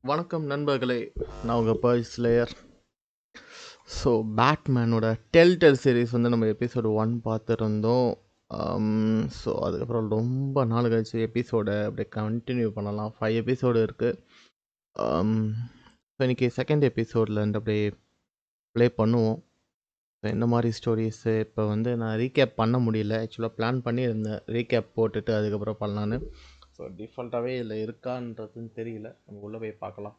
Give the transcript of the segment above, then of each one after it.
வணக்கம் நண்பர்களே, நான் உங்கள் PurgeSlayer. ஸோ பேட்மேனோட Telltale சீரீஸ் வந்து நம்ம எபிசோடு 1 பார்த்துருந்தோம். ஸோ அதுக்கப்புறம் ரொம்ப நாள் கழிச்சு எபிசோடை அப்படியே கண்டினியூ பண்ணலாம். 5 எபிசோடு இருக்குது. ஸோ இன்றைக்கி செகண்ட் எபிசோட்லேருந்து அப்படியே ப்ளே பண்ணுவோம். ஸோ என்ன மாதிரி ஸ்டோரிஸு இப்போ வந்து நான் ரீகேப் பண்ண முடியல. ஆக்சுவலாக பிளான் பண்ணியிருந்தேன் ரீகேப் போட்டுட்டு அதுக்கப்புறம் பண்ணலான்னு. ஸோ டிஃபால்ட்டாகவே இதில் இருக்கான்றதுன்னு தெரியல. நம்ம உள்ளே போய் பார்க்கலாம்.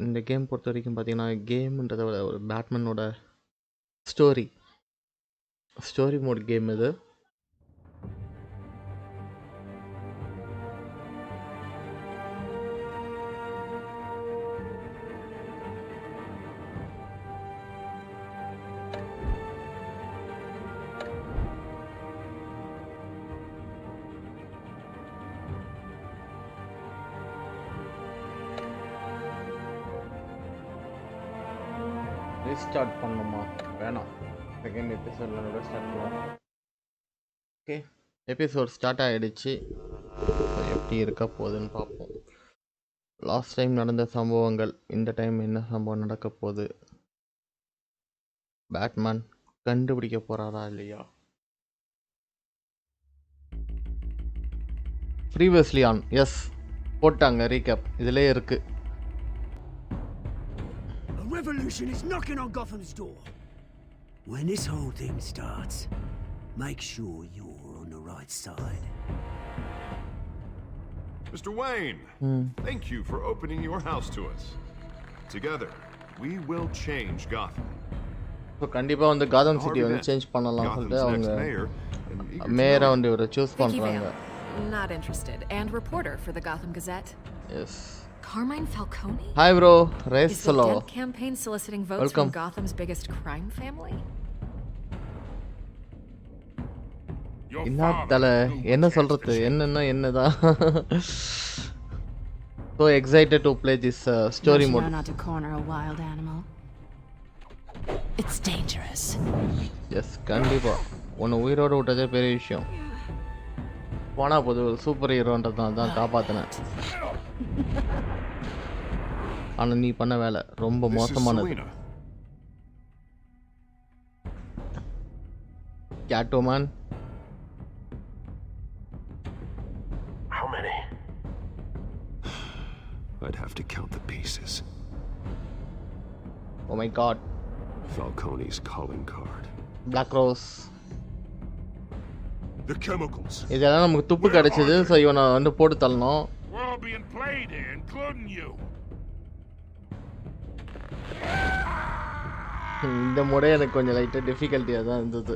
இந்த கேம் பொறுத்த வரைக்கும் பார்த்தீங்கன்னா, கேம்ன்றதை விட ஒரு பேட்மேனோட ஸ்டோரி மோட் கேம் இது. ரீஸ்டார்ட் பண்ணணுமா? வேணாம், செகண்ட் எபிசோடில் ஸ்டார்ட் பண்ணலாம். ஓகே, எபிசோட் ஸ்டார்ட் ஆகிடுச்சு. எப்படி இருக்க போகுதுன்னு பார்ப்போம். லாஸ்ட் டைம் நடந்த சம்பவங்கள், இந்த டைம் என்ன சம்பவம் நடக்க போகுது? பேட்மேன் கண்டுபிடிக்க போகிறாரா இல்லையா? ப்ரீவியஸ்லி ஆன், எஸ் போட்டாங்க ரீகேப், இதிலே இருக்குது. Revolution is knocking on Gotham's door. When this whole thing starts, make sure you're on the right side. Mr. Wayne, thank you for opening your house to us. Together, we will change Gotham. So கண்டிப்பா வந்து காதம் city வந்து change பண்ணலாம் சொல்லிட்டு அவங்க மேயரா வந்து இவரை choose பண்றாங்க. Not interested. And reporter for the Gotham Gazette. Yes. Carmine Falcone? Hi bro, race solo. Is the Dent campaign soliciting votes from Gotham's biggest crime family? என்ன சொல்றது, என்னதான் so excited to play this story mode. Not to corner a wild animal. It's dangerous. Yes, கண்டிப்பா உன்னை உயிரோட விட்டதே பெரிய விஷயம். போனா போது சூப்பர் ஹீரோன்றதான் தான் காப்பாத்தினேன். ஆனா நீ பண்ண வேலை ரொம்ப மோசமானது. Catwoman. How many? I'd have to count the pieces. Oh my god. Falcone's calling card. Black Rose. The chemicals. இதெல்லாம் நமக்கு துப்பு கிடைச்சது. ஸோ இவனை வந்து போட்டு தள்ளணும். We're all being played here, including you. இந்த முறை எனக்கு கொஞ்சம் லைட்டாக டிஃபிகல்ட்டியாக தான் இருந்தது.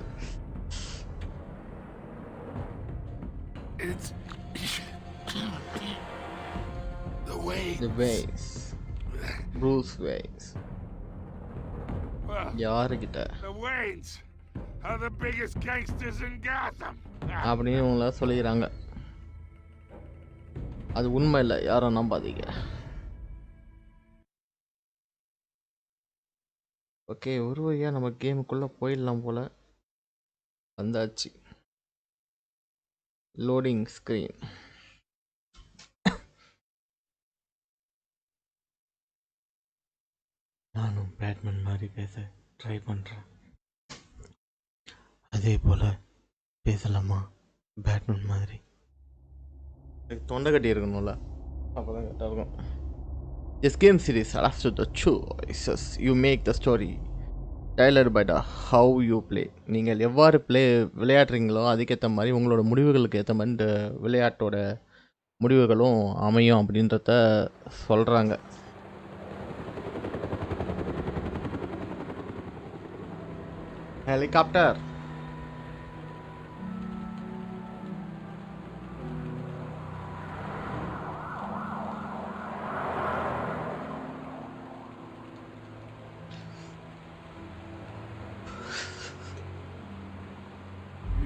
It's the Waynes. The Waynes. Bruce Waynes. யாருக்கிட்ட? The Waynes are the biggest gangsters in Gotham. அப்படின்னு இவங்கள சொல்லிக்கிறாங்க. அது உண்மை இல்லை, யாரும் நம்பாதீங்க. ஓகே, ஒரு வழியாக நம்ம கேமுக்குள்ளே போயிடலாம் போல். வந்தாச்சு. Loading screen. நானும் பேட்மேன் மாதிரி பேச ட்ரை பண்ணுறேன். அதே போல் பேசலாமா பேட்மேன் மாதிரி? தொண்டை கட்டி இருக்கணும்ல, அப்போ தான் கரெக்டாக இருக்கும். This game series adapts to the choices you make the story tailored by the how you play. நீங்கள் எவ்வாறு விளையாடுறீங்களோ அதுக்கேற்ற மாதிரி உங்களோட முடிவுகளுக்கு ஏற்ற மாதிரி இந்த விளையாட்டோட முடிவுகளும் அமையும் அப்படின்றத சொல்கிறாங்க. ஹெலிகாப்டர்.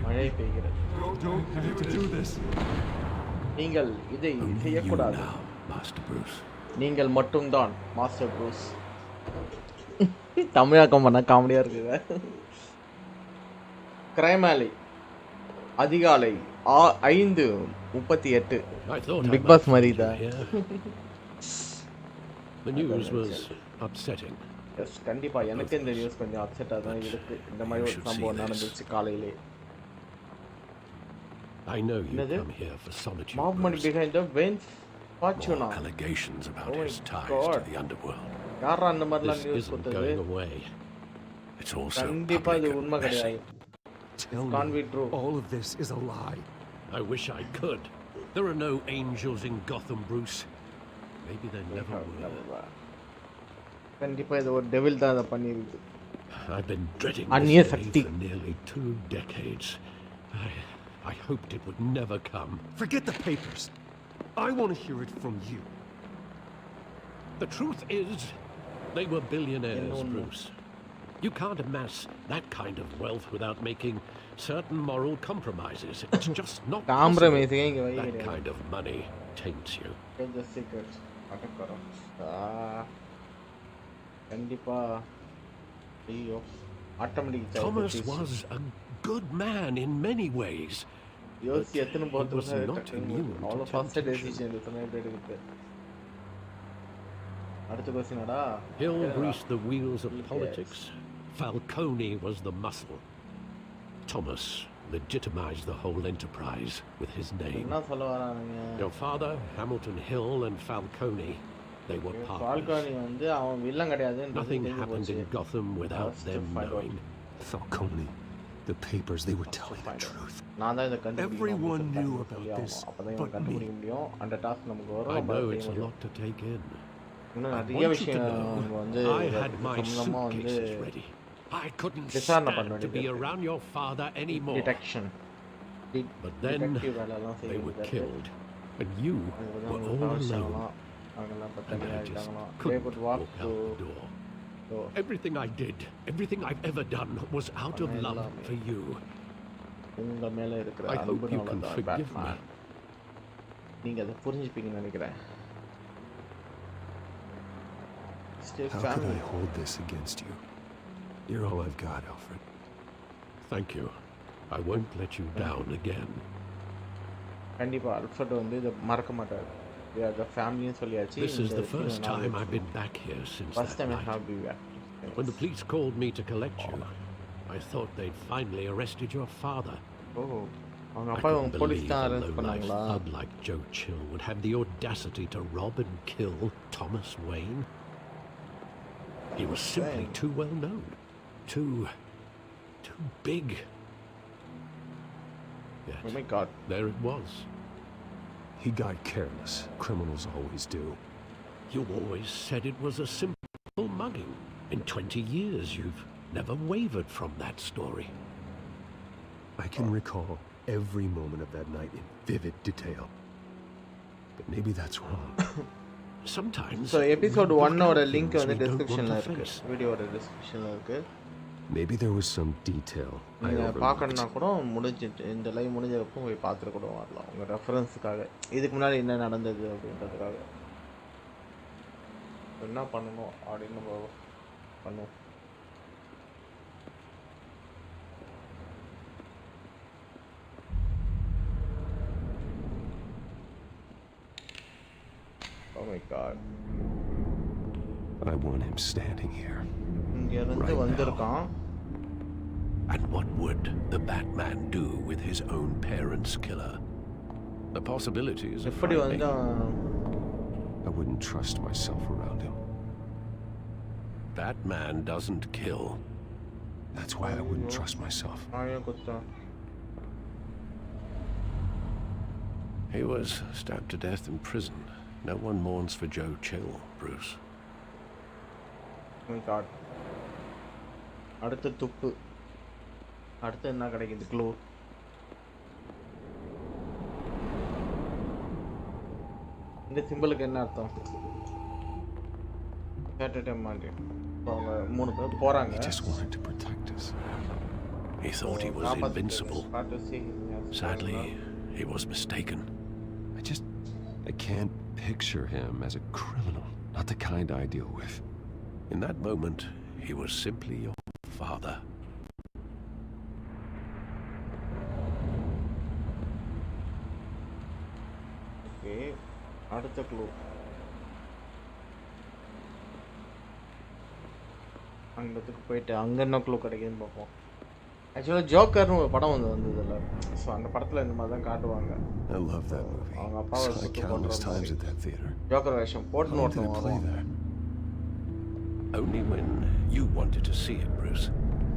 மழை பெய்கிறது. நீங்கள் இதை செய்யக்கூடாது. நீங்கள் மட்டும்தான் மாஸ்டர் ப்ரூஸ். தமிழாக்கம் பண்ண காமெடியாக இருக்குது. கிரைம் ஆலி அதிகாலை 5:38 I thought I Big might Boss find மாதிரி you தான். here. The news was upsetting. Yes கண்டிப்பா எனக்கு இந்த நியூஸ் கொஞ்சம் அப்செட்டா தான் இருக்கு. இந்த மாதிரி ஒரு சம்பவம் நடந்துச்சு காலையிலே. I know you come here for solitude. Mob money behind the Vince Fortuna. Allegations about his ties to the underworld. யாரா அந்த மாதிரிலாம் This நியூஸ் isn't கொடுத்தது? going away. It's also கண்டிப்பா இது public உண்மை and messy. கிடையாது. Tell Can't be me true. all of this is a lie. I wish I could. There are no angels in Gotham, Bruce. Maybe there never were. கண்டிப்பா இது ஒரு devil தான் அதை பண்ணிருக்கு. I've been dreading அந்நிய this day Sakthi. for nearly 2 decades. I hoped it would never come. Forget the papers. I want to hear it from you. The truth is, they were billionaires, Bruce. You can't amass that kind of wealth without making certain moral compromises. It's just not possible. That kind of money taints you. Thomas was a good man in many ways. He was not immune to temptation. Hill greased the wheels of politics. Falcone was the muscle. Thomas legitimized the whole enterprise with his name. Your father, Hamilton Hill, and Falcone, they were partners. Nothing happened in Gotham without them knowing. Falcone, the papers, they were telling the truth. Everyone knew about this but me. I know it's a lot to take in. I want you to know, I had my suitcases ready. I couldn't stand to be around your father anymore. But then they were killed, and you were all alone. And I just couldn't walk out the door. Everything I did, everything I've ever done was out of love for you. I hope you can forgive me. How could I hold this against you? You're all I've got, Alfred. Thank you. I won't let you down again. This is the first time I've been back here since that night. When the police called me to collect you, I thought they'd finally arrested your father. I couldn't believe a low-life thug like Joe Chill would have the audacity to rob and kill Thomas Wayne. He was simply too well known. Too big. Yet, oh my God. There it was. He got careless. Criminals always do. You always said it was a simple mugging. In 20 years, you've never wavered from that story. I can recall every moment of that night in vivid detail. But maybe that's wrong. Sometimes. So episode 1 oda link வந்து descriptionல இருக்கு. வீடியோட descriptionல இருக்கு. Maybe there was some detail I overlooked. பார்க்கணும்னா கூட முடிஞ்சிட்டு இந்த live முடிஞ்சதுக்கு போய் பார்த்துட்டு கூட வரலாம். உங்க ரெஃபரன்ஸ்க்காக இதுக்கு முன்னாடி என்ன நடந்தது அப்படின்றதுக்காக. என்ன பண்ணணும் அப்படின்னு பண்ணுவோம். Oh my God. I want him standing here. Right now. And what would the Batman do with his own parents' killer? The possibilities are frightening. I wouldn't trust myself around him. Batman doesn't kill. That's why I wouldn't trust myself. He was stabbed to death in prison. No one mourns for Joe Chill, Bruce. Oh my God. அடுத்த துப்பு. அடுத்து என்ன கிடைக்குது? Clue. இந்த சிம்பிளுக்கு என்ன அர்த்தம்? கேட்டுட்டே மாட்டேன். மூணு பேர் போறாங்க. He just wanted to protect us. He thought he was invincible. Sadly, he was mistaken. I can't picture him as a criminal. Not the kind I deal with. In that moment, he was simply your father. Okay, அடுத்த clue. அங்கத்துக்கு போயிட்டு அங்கே என்ன clue கிடைக்குதுன்னு பார்ப்போம். ஆக்சுவலாக ஜோக்கர்னு ஒரு படம் வந்ததில்ல, ஸோ அந்த படத்தில் இந்த மாதிரி தான் காட்டுவாங்க. அவங்க அப்பாவை சுட்டு போட்டுற ஜோக்கர் வேஷம் போட்டு ஓட்டணும் வரும். Only when you wanted to see it, Bruce.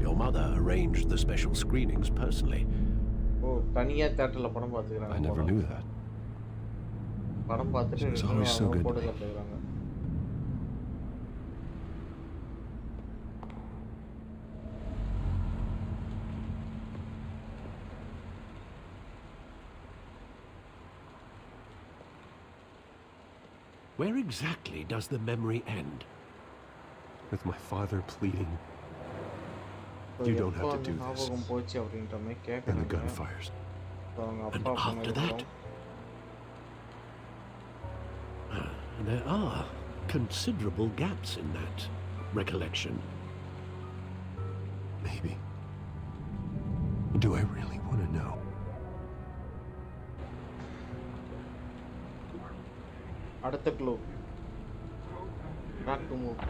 Your mother arranged the special screenings personally. ஓ, தனியாக தேட்டரில் படம் பார்த்துக்கிறாங்க. I never knew that. படம் பார்த்துட்டு போட்டு கட்டுக்கிறாங்க. Where exactly does the memory end? With my father pleading, you don't have to do this. And the gun fires. And after that? There are considerable gaps in that recollection. Maybe. Do I really want to know? அடுத்த clue. Not to move.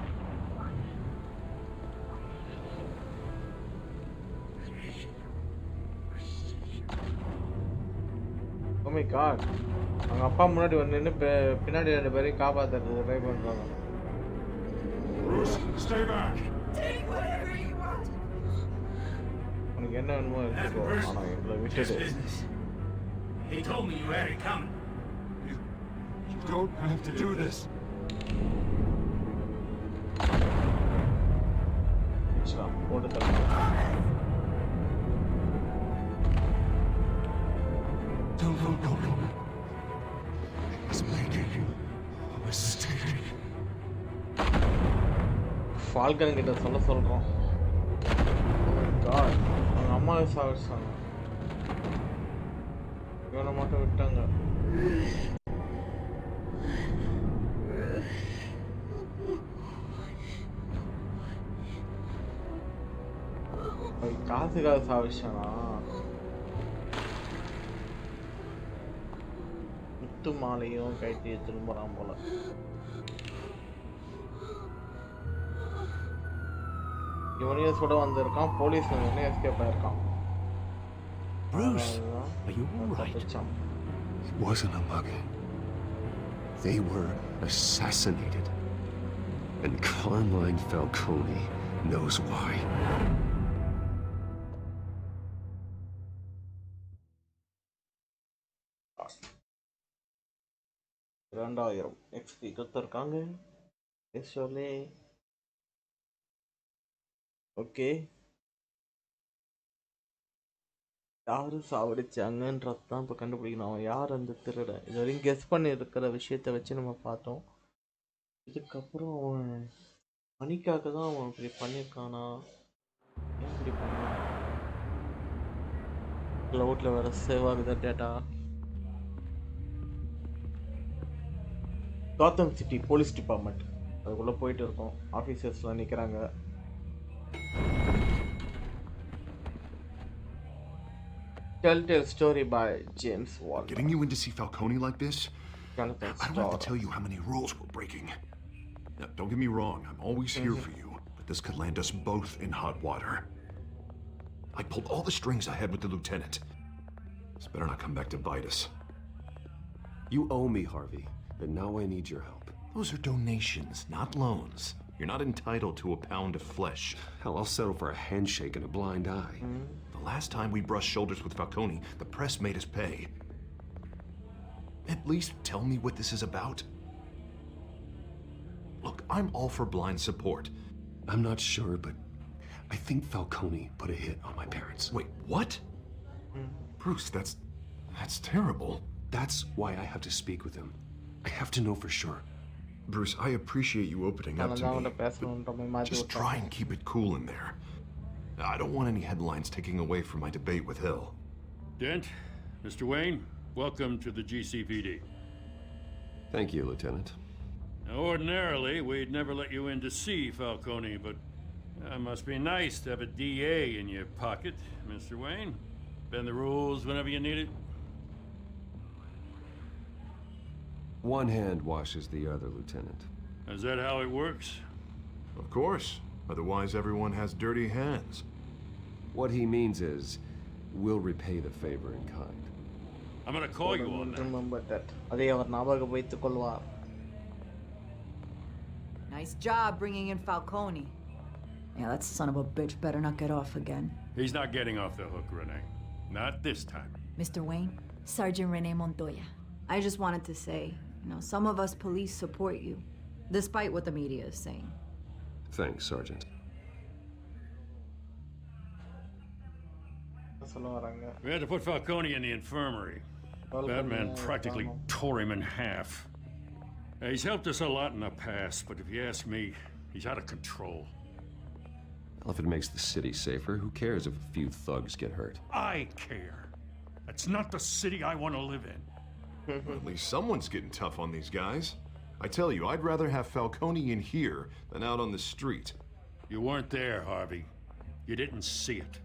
Oh my god. அவங்க அப்பா முன்னாடி வந்து நின்னு பின்னாடி ரெண்டு பேரையும் காப்பாத்துறதுக்கு ட்ரை பண்றாங்க. Bruce, stay back. Take whatever you want. உனக்கு என்ன வேணுமோ எடுத்துக்கோ, ஆனா எங்களை விட்டுடு. He told me you had it coming. You don't have to do this. போட்டு தள்ளு. No. He's making a mistake. Falcon கிட்ட சொல்றோம். God, அவங்க அம்மாவை சாவிச்சாங்க. இவனை மட்டும் விட்டாங்க. காசுக்காக சாவிச்சானா? முத்து மாலையும் கைட்டி திரும்புறான் போல. இவனையும் சுட வந்திருக்கான், போலீஸ் வந்து escape ஆயிருக்கான். Bruce, are you all right? It wasn't a mugging. They were assassinated. And Carmine Falcone knows why. XP கொடுத்துருக்காங்க. ஓகே, யாரு சாவடிச்சாங்கன்றது தான் இப்போ கண்டுபிடிக்கணும். அவன் யார் அந்த திருட? இது வரைக்கும் கெஸ் பண்ணி இருக்கிற விஷயத்தை வச்சு நம்ம பார்த்தோம். இதுக்கப்புறம் அவன் மணிக்காக தான் அவன் இப்படி பண்ணியிருக்கானா? ஏன் இப்படி பண்ணான்? க்ளவுட்ல வேற சேவ் ஆகுதா டேட்டா? காத்தம் சிட்டி போலீஸ் டிபார்ட்மெண்ட், அதுக்குள்ளே போயிட்டு இருக்கோம். ஆஃபீஸர்ஸ்லாம் நிற்கிறாங்க. Telltale story by James Wall. Getting you in to see Falcone like this? Condensed. I don't have to tell you how many rules we're breaking. Now, don't get me wrong, I'm always here for you, but this could land us both in hot water. I pulled all the strings I had with the lieutenant. This better not come back to bite us. You owe me, Harvey, and now I need your help. Those are donations, not loans. You're not entitled to a pound of flesh. Hell, I'll settle for a handshake and a blind eye. The last time we brushed shoulders with Falcone, the press made us pay. At least tell me what this is about. Look, I'm all for blind support. I'm not sure, but I think Falcone put a hit on my parents. Wait, what? Bruce, that's terrible. That's why I have to speak with him. I have to know for sure. Bruce, I appreciate you opening up to me, but just try and keep it cool in there. I don't want any headlines taking away from my debate with Hill. Dent, Mr. Wayne, welcome to the GCPD. Thank you, Lieutenant. Now, ordinarily, we'd never let you in to see Falcone, but it must be nice to have a DA in your pocket, Mr. Wayne. Bend the rules whenever you need it. One hand washes the other, Lieutenant. Is that how it works? Of course. Otherwise, everyone has dirty hands. What he means is, we'll repay the favor in kind. I'm gonna call you on that. Remember that. அதை அவர் ஞாபகம் வைத்துக் கொள்வார். Nice job bringing in Falcone. Yeah, that son of a bitch better not get off again. He's not getting off the hook, Renee. Not this time. Mr. Wayne, Sergeant Rene Montoya. I just wanted to say, some of us police support you, despite what the media is saying. Thanks, Sergeant. We had to put Falcone in the infirmary. Batman practically tore him in half. He's helped us a lot in the past, but if you ask me, he's out of control. Well, if it makes the city safer, who cares if a few thugs get hurt? I care. That's not the city I want to live in. Well, at least someone's getting tough on these guys. I tell you, I'd rather have Falcone in here than out on the street. You weren't there, Harvey. You didn't see it.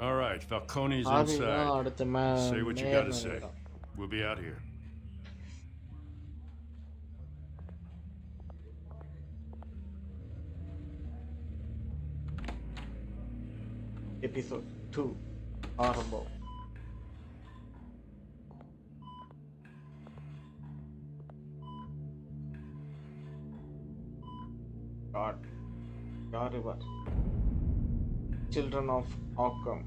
All right, Falcone's inside. Say what you gotta say. We'll be out here. Episode 2 ஆரம்பம். God. God river. Children of Arkham.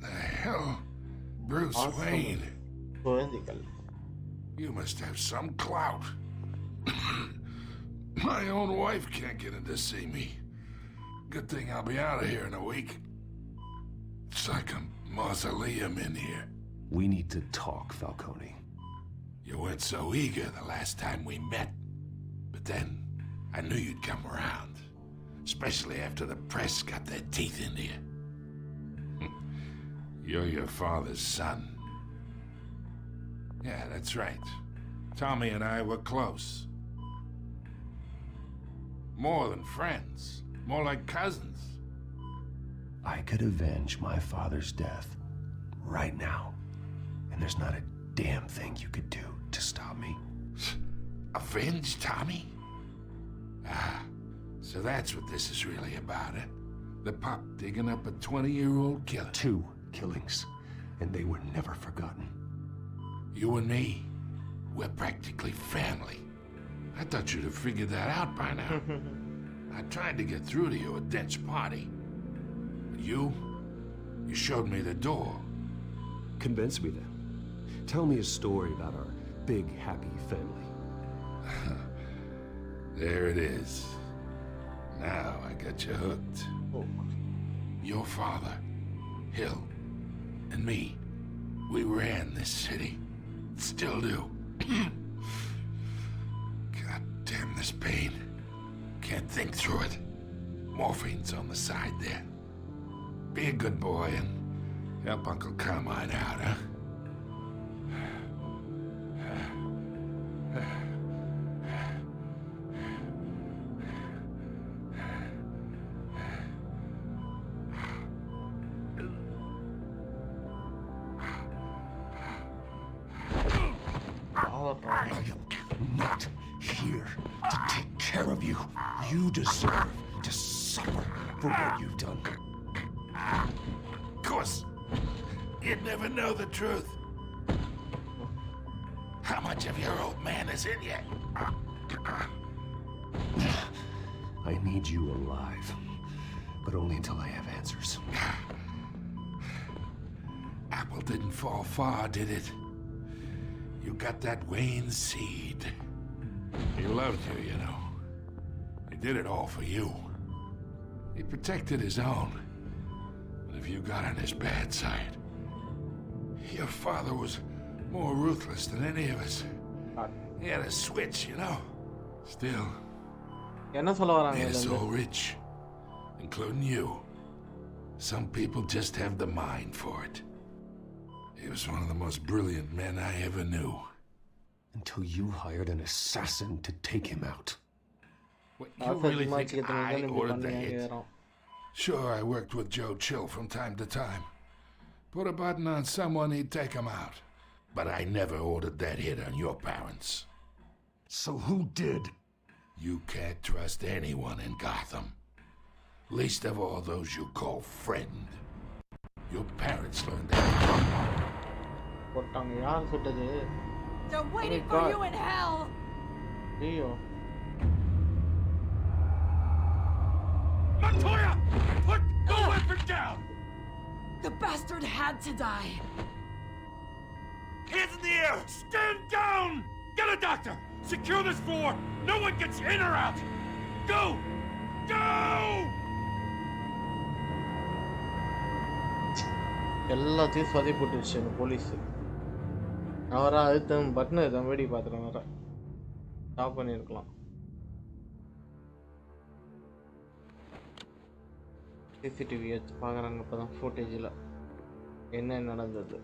The hell? Bruce Wayne. குழந்தைகள். You must have some clout. My own wife can't get in to see me. Good thing I'll be out of here in a week. It's like a mausoleum in here. We need to talk, Falcone. You weren't so eager the last time we met. But then, I knew you'd come around. Especially after the press got their teeth into you. You're your father's son. Yeah, that's right. Tommy and I were close. More than friends. More like cousins. I could avenge my father's death right now. And there's not a damn thing you could do to stop me. Avenge Tommy? Ah, so that's what this is really about, eh? The pup digging up a 20-year-old killer. 2 killings, and they were never forgotten. You and me, we're practically family. I thought you'd have figured that out by now. I tried to get through to you at Dent's party. But you showed me the door. Convince me then. Tell me a story about our big, happy family. There it is. Now I got you hooked. Oh. Your father, Hill, and me, we ran this city. Still do. God damn this pain. Can't think through it. Morphine's on the side there. Be a good boy and help Uncle Carmine out, huh? I am not here to take care of you. You deserve to suffer for what you've done. Of course, you'd never know the truth. How much of your old man is in you? I need you alive, but only until I have answers. Apple didn't fall far, did it? You got that Wayne seed. He loved you, you know. He did it all for you. He protected his own. But if you got on his bad side, your father was more ruthless than any of us. He had a switch, you know. Still, என்ன சொல்ல வராங்க made us இதுல all rich, including you. Some people just have the mind for it. He was one of the most brilliant men I ever knew. Until you hired an assassin to take him out. What, you really think I ordered the hit? Sure, I worked with Joe Chill from time to time. Put a button on someone, he'd take him out. But I never ordered that hit on your parents. So who did? You can't trust anyone in Gotham. Least of all those you call friend. Your parents learned that. போட்டாங்க யார் சுட்டது? They're waiting for you in hell. ஐயோ. Montoya! Put the weapon down! The bastard had to die. Hands in the air! Stand down! Get a doctor! Secure this floor! No one gets in or out! Go! Go! எல்லாத்தையும் சொதி போட்டுருச்சு அந்த police. அவரா அது பட்டனை தான் வேடி பார்த்துருவேன் வர stop பண்ணியிருக்கலாம். சிசிடிவி வச்சு பார்க்குறாங்க இப்போ தான் ஃபுட்டேஜில் என்ன நடந்தது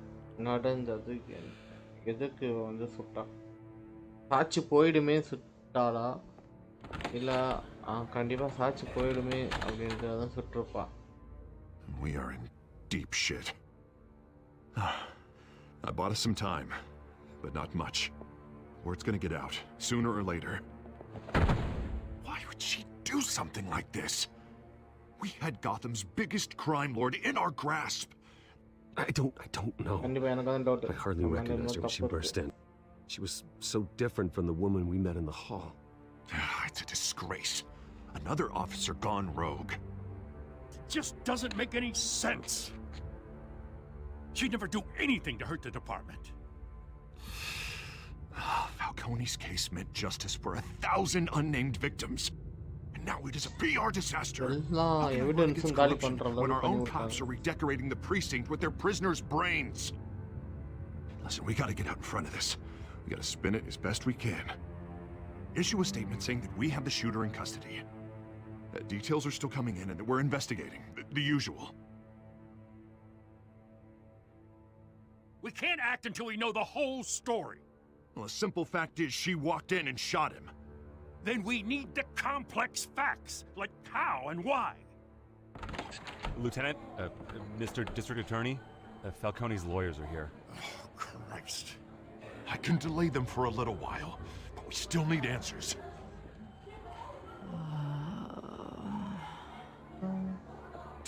எதுக்கு வந்து சுட்டா. சாட்சி போயிடுமே சுட்டாளா இல்லை கண்டிப்பாக சாட்சி போயிடுமே அப்படின்றதான் சுட்டிருப்பா. We are in deep shit. I bought us some time, but not much. Word's gonna get out, sooner or later. Why would she do something like this? We had Gotham's biggest crime lord in our grasp. I don't know. I hardly recognized her when she burst in. She was so different from the woman we met in the hall. It's a disgrace. Another officer gone rogue. It just doesn't make any sense. She'd never do anything to hurt the department. Falcone's case meant justice for 1,000 unnamed victims. And now it is a PR disaster. When our own cops are redecorating the precinct with their prisoners' brains. Listen, we gotta get out in front of this. We gotta spin it as best we can. Issue a statement saying that we have the shooter in custody. Details are still coming in and that we're investigating. The usual. We can't act until we know the whole story. Well, a simple fact is she walked in and shot him. Then we need the complex facts, like how and why. Lieutenant, Mr. District Attorney, Falcone's lawyers are here. Oh, Christ. I can delay them for a little while, but we still need answers.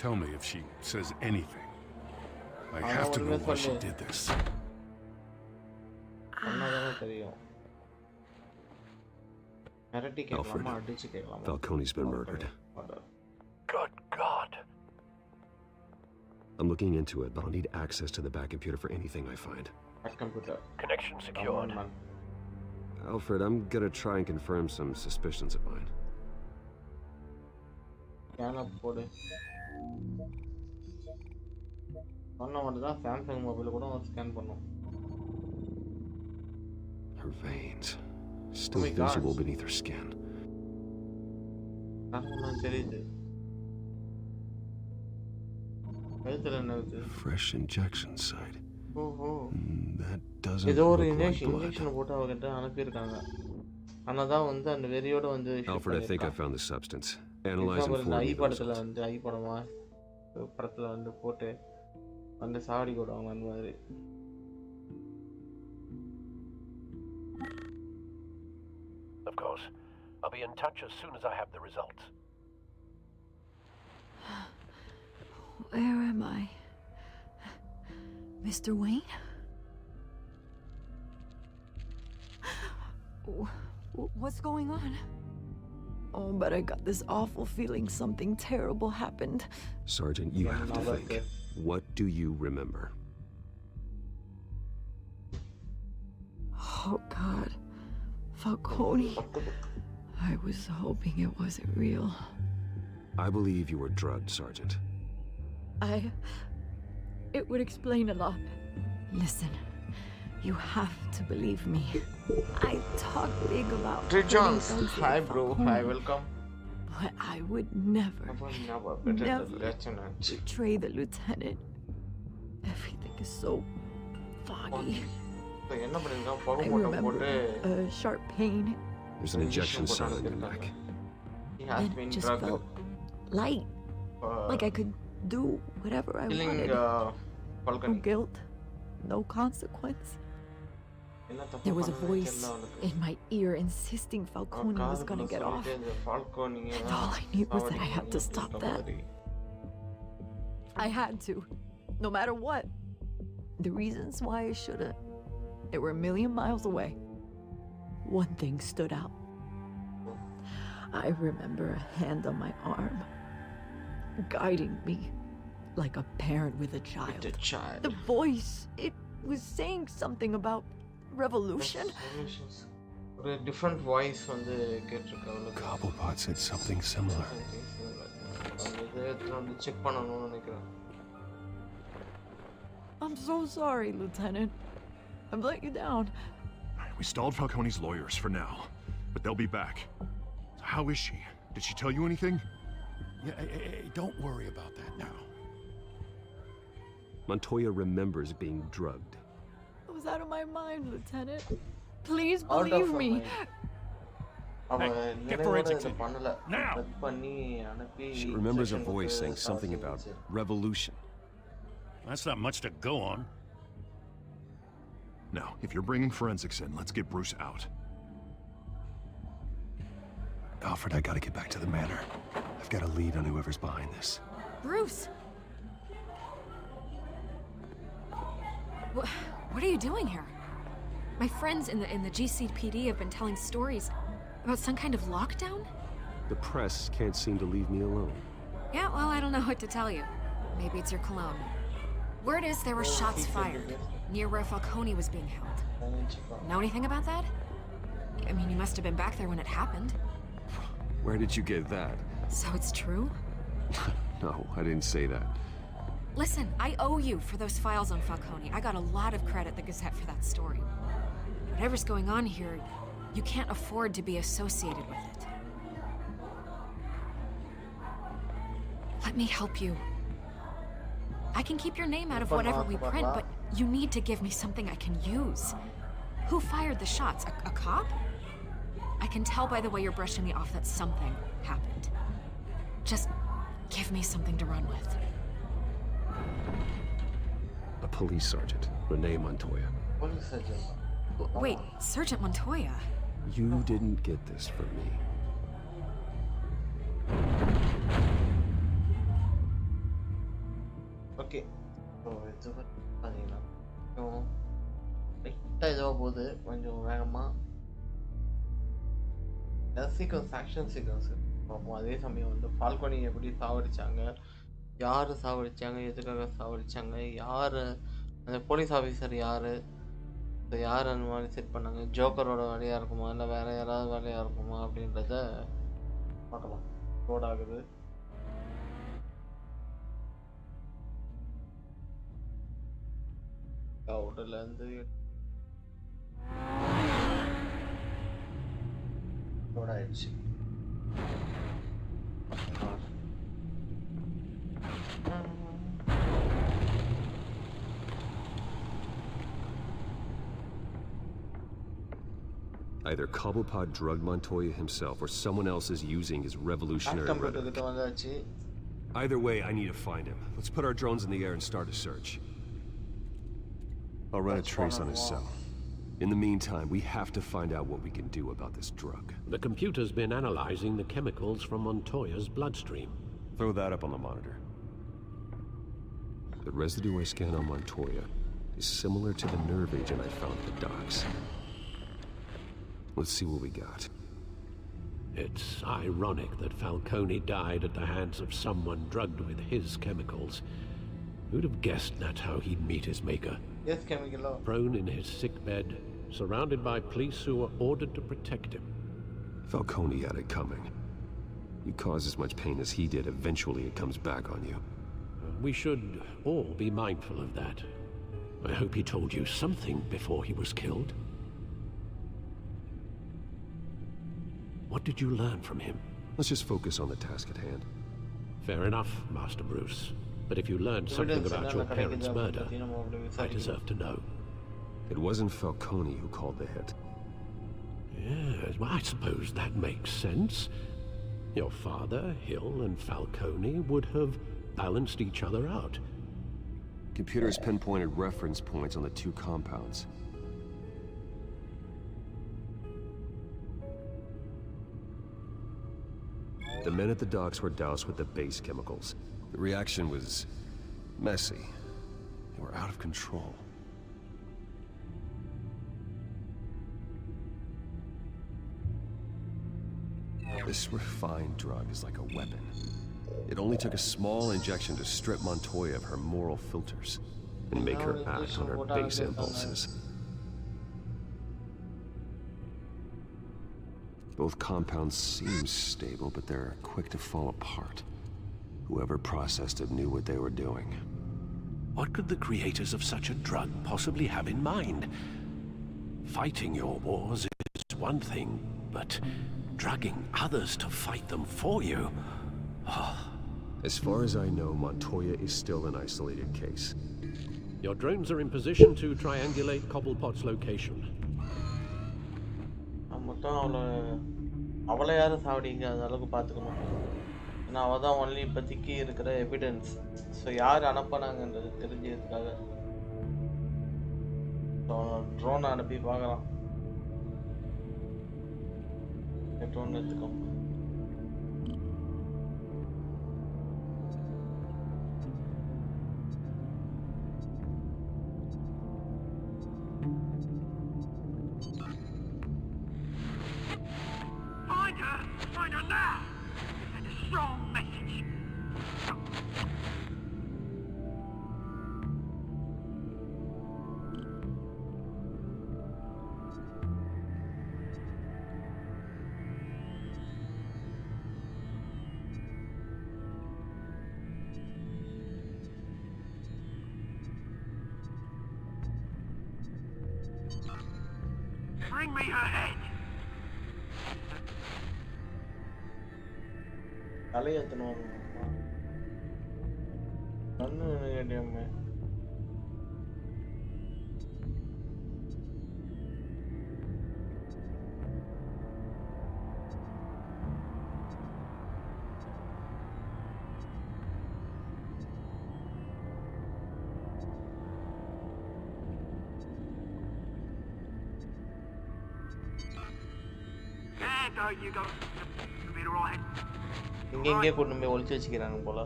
Tell me if she says anything. I have to know why she did this. Alfred, Falcone's been murdered. Good God. I'm looking into it, but I'll need access to the back computer for anything I find. Connection secured. Alfred, I'm gonna try and confirm some suspicions of mine. Samsung mobile கூட scan பண்ணும். Her veins still visible beneath her skin. Fresh injection site. That doesn't look like blood. Alfred, I think I found the substance. Analyze and forward me the results. அந்த சாடி போடுவாங்க அந்த மாதிரி. Of course. I'll be in touch as soon as I have the results. Where am I? Mr. Wayne? What's going on? Oh, but I got this awful feeling something terrible happened. Sergeant, you have to think. What do you remember? Oh, God. Falcone. I was hoping it wasn't real. I believe you were drugged, Sergeant. It would explain a lot. Listen, you have to believe me. I talk big about Johns. Hi, bro. Hi, welcome. But I would never betray the lieutenant. Everything is so foggy. I remember a sharp pain. There's an injection site in your neck. It just felt light, Like I could do whatever I wanted. No guilt, no consequence. There was a voice in my ear insisting Falcone was gonna get off. And all I knew was that I had to stop that. I had to, no matter what. The reasons why I shouldn't, they were a million miles away. One thing stood out. I remember a hand on my arm, guiding me like a parent with a child. The voice, it was saying something about revolution. A different voice on the Cobblepot said something similar. I'm so sorry, Lieutenant. I've let you down. We stalled Falcone's lawyers for now, but they'll be back. So how is she? Did she tell you anything? Yeah, hey, don't worry about that now. Montoya remembers being drugged. I was out of my mind, Lieutenant. Please believe me. Hey, get forensics in. Now! She remembers a voice saying something about revolution. That's not much to go on. Now, if you're bringing forensics in, let's get Bruce out. Alfred, I gotta get back to the manor. I've got a lead on whoever's behind this. Bruce! What are you doing here? My friends in the GCPD have been telling stories about some kind of lockdown? The press can't seem to leave me alone. Yeah, well, I don't know what to tell you. Maybe it's your cologne. Word is there were shots fired near where Falcone was being held. Know anything about that? I mean, you must have been back there when it happened. Where did you get that? So it's true? No, I didn't say that. Listen, I owe you for those files on Falcone. I got a lot of credit at the Gazette for that story. Whatever's going on here, you can't afford to be associated with it. Let me help you. I can keep your name out of whatever we print, but you need to give me something I can use. Who fired the shots? A cop? I can tell by the way you're brushing me off that something happened. Just give me something to run with. A police sergeant, Renee Montoya. Wait, Sergeant Montoya? You didn't get this from me. Okay. So it's over. So, sequence, action sequence. அதே சமயம் வந்து ஃபால்கோனி எப்படி சாவடிச்சாங்க, யார் சாவடிச்சாங்க, எதுக்காக சாவடிச்சாங்க, யார் அந்த police officer யார், யார் அந்த மாதிரி செட் பண்ணாங்க, ஜோக்கரோட வேலையாக இருக்குமா இல்லை வேறு யாராவது வேலையாக இருக்குமா அப்படின்றத பார்க்கலாம். லோட் ஆகுது. கவுடலேருந்து லோட் ஆயிடுச்சு. Either Cobblepot drugged Montoya himself or someone else is using his revolutionary rhetoric. Either way, I need to find him. Let's put our drones in the air and start a search. I'll run a trace on his cell. In the meantime, we have to find out what we can do about this drug. The computer's been analyzing the chemicals from Montoya's bloodstream. Throw that up on the monitor. The residue I scanned on Montoya is similar to the nerve agent I found at the docks. Let's see what we got. It's ironic that Falcone died at the hands of someone drugged with his chemicals. Who'd have guessed that's how he'd meet his maker? Yes, chemical. Prone in his sickbed, surrounded by police who were ordered to protect him. Falcone had it coming. You cause as much pain as he did, eventually it comes back on you. We should all be mindful of that. I hope he told you something before he was killed. What did you learn from him? Let's just focus on the task at hand. Fair enough, Master Bruce. But if you learned something about your parents' murder, I deserve to know. It wasn't Falcone who called the hit. Yes, well, I suppose that makes sense. Your father, Hill, and Falcone would have balanced each other out. Computers pinpointed reference points on the two compounds. The men at the docks were doused with the base chemicals. The reaction was messy. They were out of control. This refined drug is like a weapon. It only took a small injection to strip Montoya of her moral filters and make her act on her base impulses. Both compounds seem stable, but they're quick to fall apart. Whoever processed it knew what they were doing. What could the creators of such a drug possibly have in mind? Fighting your wars is one thing, but drugging others to fight them for you? Oh. As far as I know, Montoya is still an isolated case. Your drones are in position to triangulate Cobblepot's location. அவளை யாரும் சாவடிங்க அந்த அளவுக்கு பார்த்துக்கணும். ஏன்னா அவள் தான் only இப்போதைக்கு இருக்கிற எவிடன்ஸ். ஸோ யார் அனுப்பினாங்கன்றது தெரிஞ்சதுக்காக ட்ரோன் அனுப்பி பார்க்கலாம். ட்ரோன் எடுத்துக்கோங்க. Find her now! And a strong message. Bring me her head! தலையத்தணும் கண்ணு கேட்டியம்மே. There you go. You'll be all right. இங்கே கொண்டு போய் ஒளிச்சு வச்சுக்கிறாங்க போல.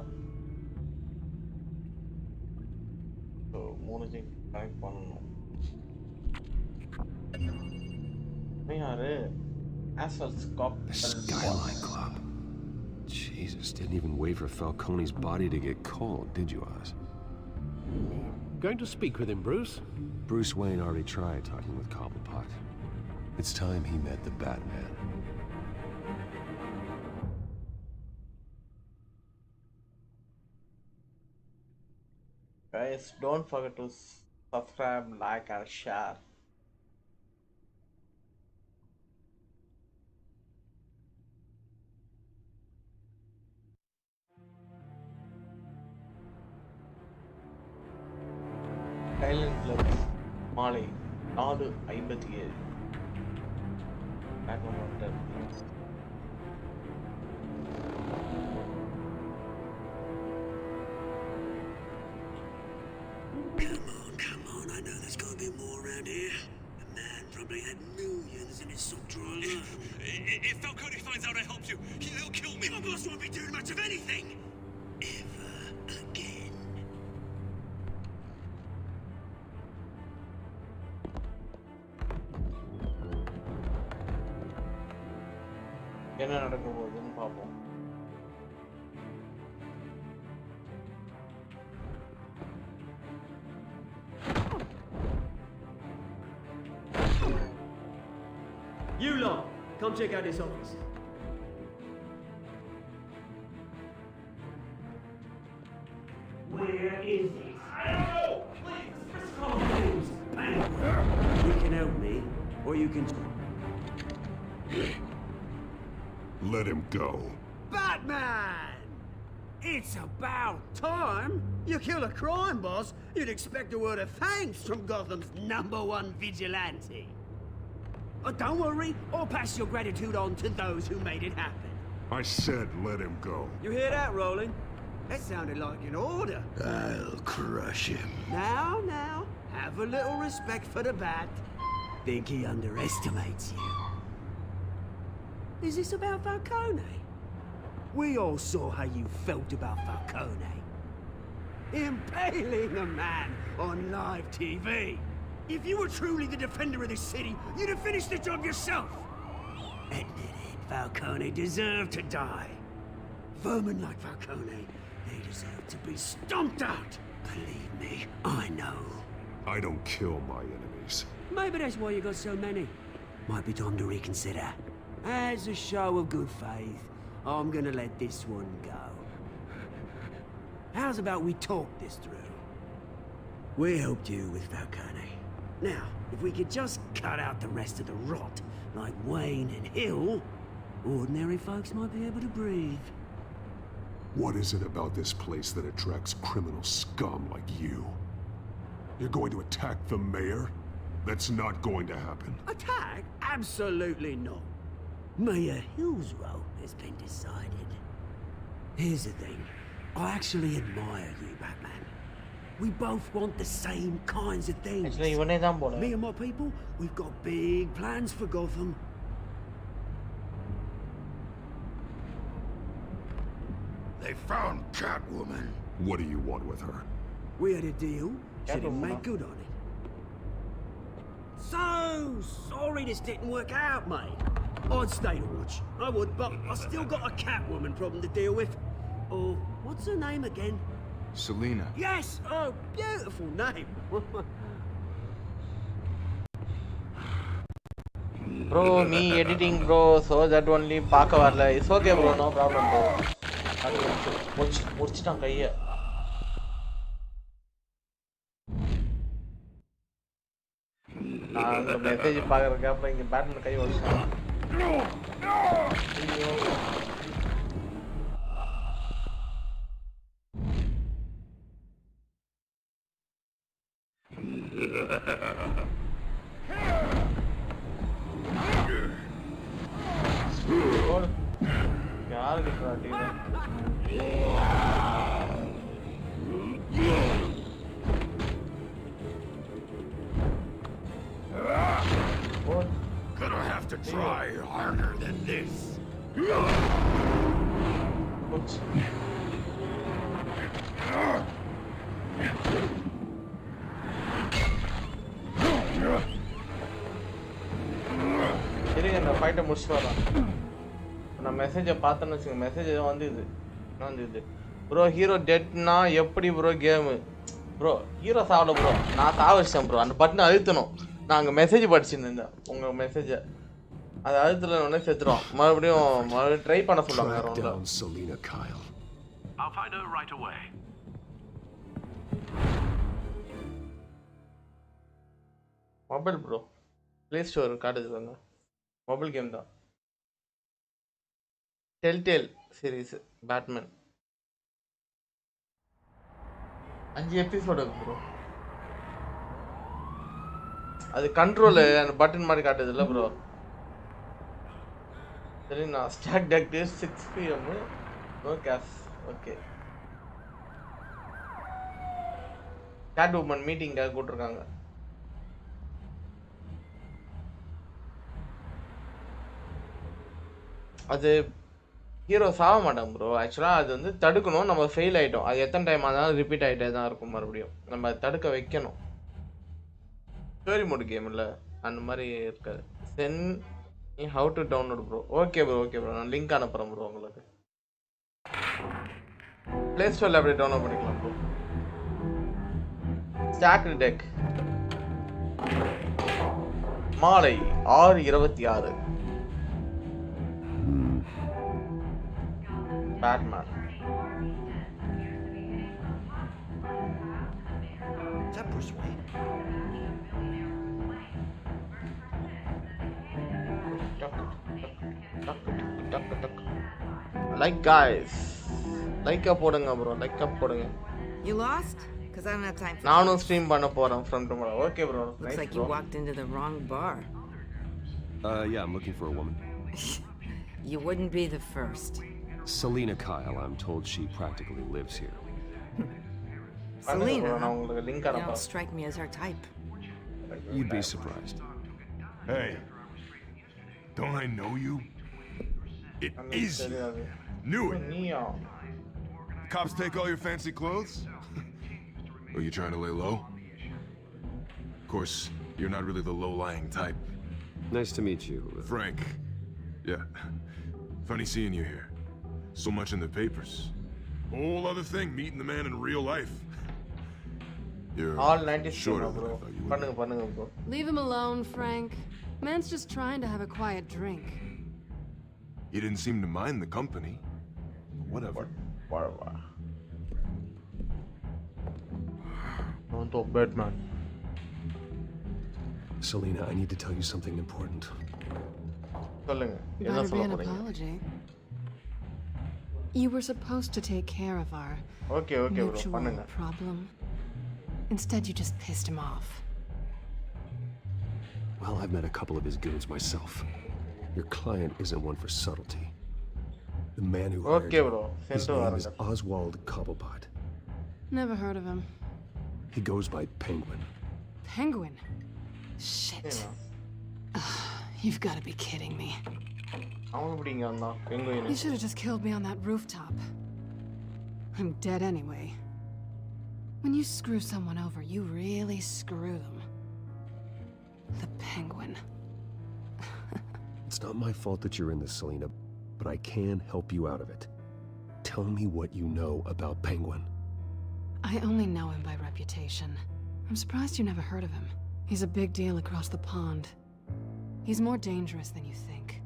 ஸோ மூணுத்தையும் கனெக்ட் பண்ணணும். யாரு? Asphalt Cop. The Skyline Club. Jesus, didn't even wait for Falcone's body to get cold, did you, Oz? Going to speak with him, Bruce? Bruce Wayne already tried talking with Cobblepot. It's time he met the Batman. Guys, don't forget to subscribe, like and share. Silent Club மாலை 4:57. Back on water. Come on, I know there's gotta be more around here. The man probably had millions in his sock drawer. If Falcone finds out I helped you, he'll kill me. My boss won't be doing much of anything. Ever again. என்ன நடக்க போகுதுன்னு பார்ப்போம். You lot, come check out this office. Where is it? I don't know! Please, just call names. You can help me, or you can... Let him go. Batman! It's about time! You kill a crime boss, you'd expect a word of thanks from Gotham's #1 vigilante. But don't worry, I'll pass your gratitude on to those who made it happen. I said let him go. You hear that, Roland? That sounded like an order. I'll crush him. Now, have a little respect for the bat. Think he underestimates you. Is this about Falcone? We all saw how you felt about Falcone. Impaling a man on live TV. If you were truly the defender of this city, you'd have finished the job yourself. Admit it, Falcone deserved to die. Vermin like Falcone, they deserve to be stomped out. Believe me, I know. I don't kill my enemies. Maybe that's why you got so many. Might be time to reconsider. As a show of good faith, I'm gonna let this one go. How's about we talk this through? We helped you with Falcone. Now, if we could just cut out the rest of the rot, like Wayne and Hill, ordinary folks might be able to breathe. What is it about this place that attracts criminal scum like you? You're going to attack the mayor? That's not going to happen. Attack? Absolutely not. Mayor Hill's role has been decided. Here's the thing. I actually admire you, Batman. We both want the same kinds of things. Actually, இவனே தான் போல. Me and my people, we've got big plans for Gotham. They found Catwoman. What do you want with her? We had a deal. She didn't make good on it. So sorry this didn't work out, mate. I'd stay to watch. I would, but I still got a Catwoman problem to deal with. Oh, what's her name again? Selena. Yes! Oh, beautiful name. Bro, me editing bro, so that only பார்க்க வரல. It's okay bro, no problem bro. முடிச்சிட்டான் கையை. நான் அந்த message பார்க்கறதுக்கு அப்புறம் இங்க Batman கை வச்சிட்டான். யாரு கிட்ட Gonna have to try harder than this. இருங்க இந்த ஃபைட்டை முடிச்சுட்டு வரேன். நான் மெசேஜை பார்த்தேன்னு வச்சுக்கோங்க. மெசேஜ் எதுவும் வந்துது. என்ன வந்துது? ப்ரோ ஹீரோ டெட்னா எப்படி ப்ரோ கேமு? ப்ரோ ஹீரோ சாவல ப்ரோ. நான் சாவடிச்சேன் ப்ரோ. அந்த பட்டனை அழுத்தணும். நான் அங்கே மெசேஜ் படிச்சுருந்தேன் உங்கள் மெசேஜை. அது அழுத்துல உடனே செத்துடும். மறுபடியும் ட்ரை பண்ண சொல்லுவாங்க. மொபைல் ப்ரோ ப்ளே ஸ்டோர் காட்டுதுங்க. மொபைல் கேம் தான். Telltale series Batman 5 episode bro. அது கண்ட்ரோல் அந்த பட்டன் மாதிரி காட்டுது இல்ல ப்ரோ. சரி நான் start date 6 PM no cash. Okay catwoman மீட்டிங்காக கூப்பிட்டுருக்காங்க. அது ஹீரோ சாக மாட்டான் ப்ரோ. ஆக்சுவலாக அது வந்து தடுக்கணும். நம்ம ஃபெயில் ஆகிட்டோம். அது எத்தனை டைம் ஆனாலும் ரிப்பீட் ஆகிட்டே தான் இருக்கும். மறுபடியும் நம்ம தடுக்க வைக்கணும். ஸ்டோரி மோட் கேம் இல்லை அந்த மாதிரி இருக்காது. Send how to download bro. Okay bro okay bro. நான் லிங்க் அனுப்புகிறேன் ப்ரோ உங்களுக்கு. ப்ளே ஸ்டோரில் அப்படியே டவுன்லோட் பண்ணிக்கலாம் ப்ரோ. ஸ்டாக் டெக் மாலை 6:26 Batman. Is that Bruce Wayne? Like guys. Like up போடுங்க bro. Like up போடுங்க. You lost? Cuz I don't have time for நானும் ஸ்ட்ரீம் பண்ண போறேன் from tomorrow. Okay bro. Looks Nice, like bro. you walked into the wrong bar. Yeah, I'm looking for a woman. You wouldn't be the first. Selena Kyle, I'm told she practically lives here. Selena, you don't strike me as her type. You'd be surprised. Hey, don't I know you? It is you. Knew it. Cops take all your fancy clothes? Are you trying to lay low? Of course, you're not really the low-lying type. Nice to meet you. Frank. Yeah. Funny seeing you here. So much in the papers. Whole other thing, meeting the man in real life. You're all 90s shorter than I bro. thought you would be. Bro. Leave him alone, Frank. Man's just trying to have a quiet drink. He didn't seem to mind the company. Whatever. Whatever. Don't talk Batman. Selena, I need to tell you something important. Better be an apology. You were supposed to take care of our mutual problem. Instead, you just pissed him off. Well, I've met a couple of his goons myself. Your client isn't one for subtlety. The man who hired him, his name is Oswald Cobblepot. Never heard of him. He goes by Penguin. Penguin? Shit. You've got to be kidding me. You should have just killed me on that rooftop. I'm dead anyway. When you screw someone over, you really screw them. The Penguin. It's not my fault that you're in this, Selena, but I can help you out of it. Tell me what you know about Penguin. I only know him by reputation. I'm surprised you never heard of him. He's a big deal across the pond. He's more dangerous than you think.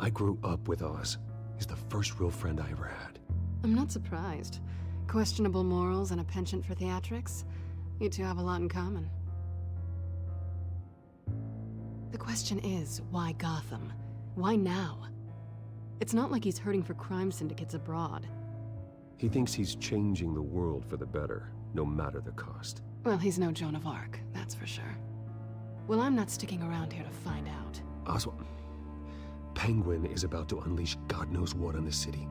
I grew up with Oz. He's the first real friend I ever had. I'm not surprised. Questionable morals and a penchant for theatrics. You two have a lot in common. The question is, why Gotham? Why now? It's not like he's hurting for crime syndicates abroad. He thinks he's changing the world for the better, no matter the cost. Well, he's no Joan of Arc, that's for sure. Well, I'm not sticking around here to find out. Oswald, Penguin is about to unleash God knows what on the city.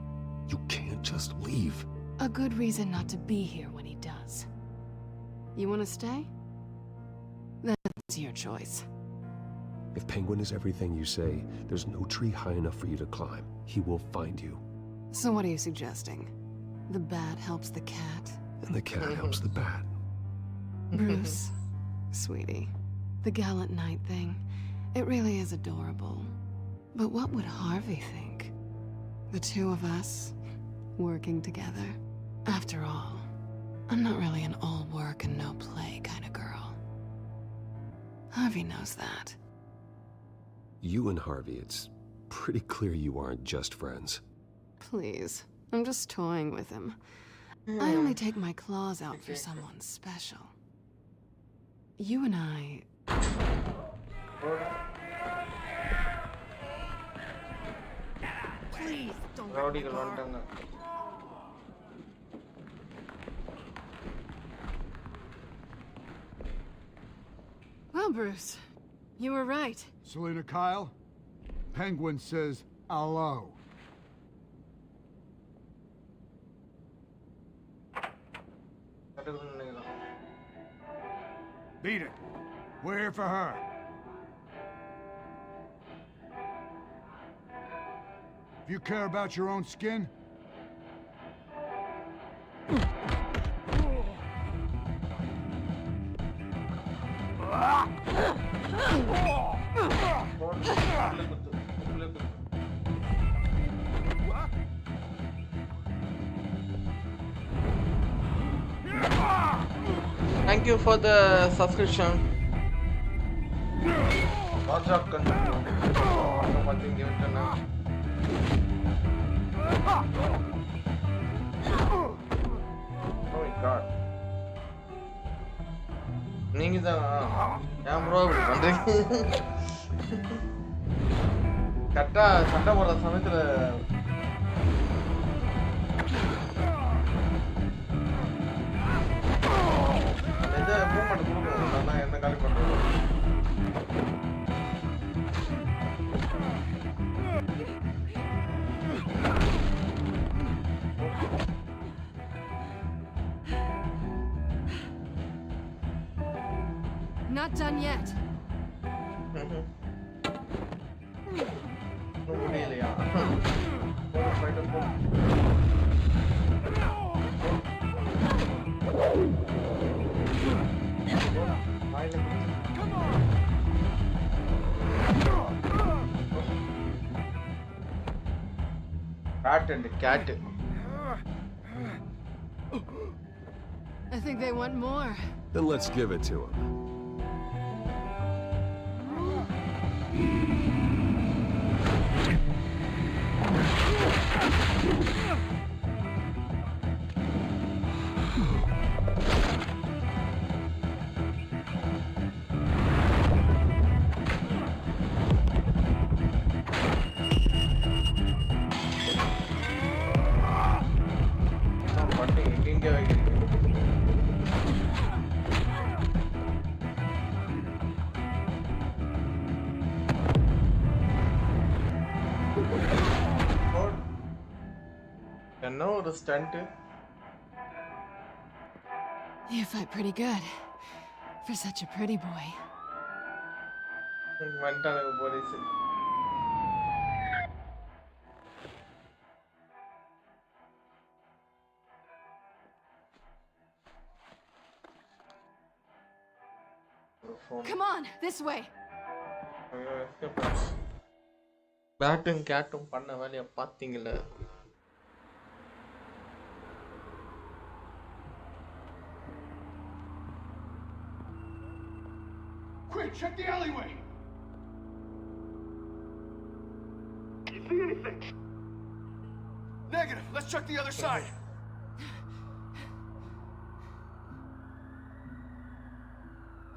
You can't just leave. A good reason not to be here when he does. You want to stay? That's your choice. If Penguin is everything you say, there's no tree high enough for you to climb. He will find you. So what are you suggesting? The bat helps the cat? And the cat helps the bat. Bruce, sweetie, the gallant knight thing, it really is adorable. But what would Harvey think? The two of us, working together? After all, I'm not really an all work and no play kind of girl. Harvey knows that. You and Harvey, it's pretty clear you aren't just friends. Please, I'm just toying with him. I only take my claws out for someone special. You and I... Please, don't Well, Bruce, you were right. Selena Kyle, Penguin says hello. Beat it. We're here for her. If you care about your own skin, Thank you for the subscription. Lots of content. One thing give it to now. Oh my god. நீங்க தான் ஏன் bro இப்படி பண்றீங்க? கரெக்டா சண்டை போடுற சமயத்துல இந்த மூவ்மெண்ட் கொடுக்கணும். நான் என்ன காலி பண்றேன்? Not done yet. Cat and cat. I think they want more. Then let's give it to them. The stunt. You fight pretty good for such a pretty boy. Come on, this way. Batting catum panna valiya pathingala. Quick, check the alleyway! You see anything? Negative. Let's check the other side.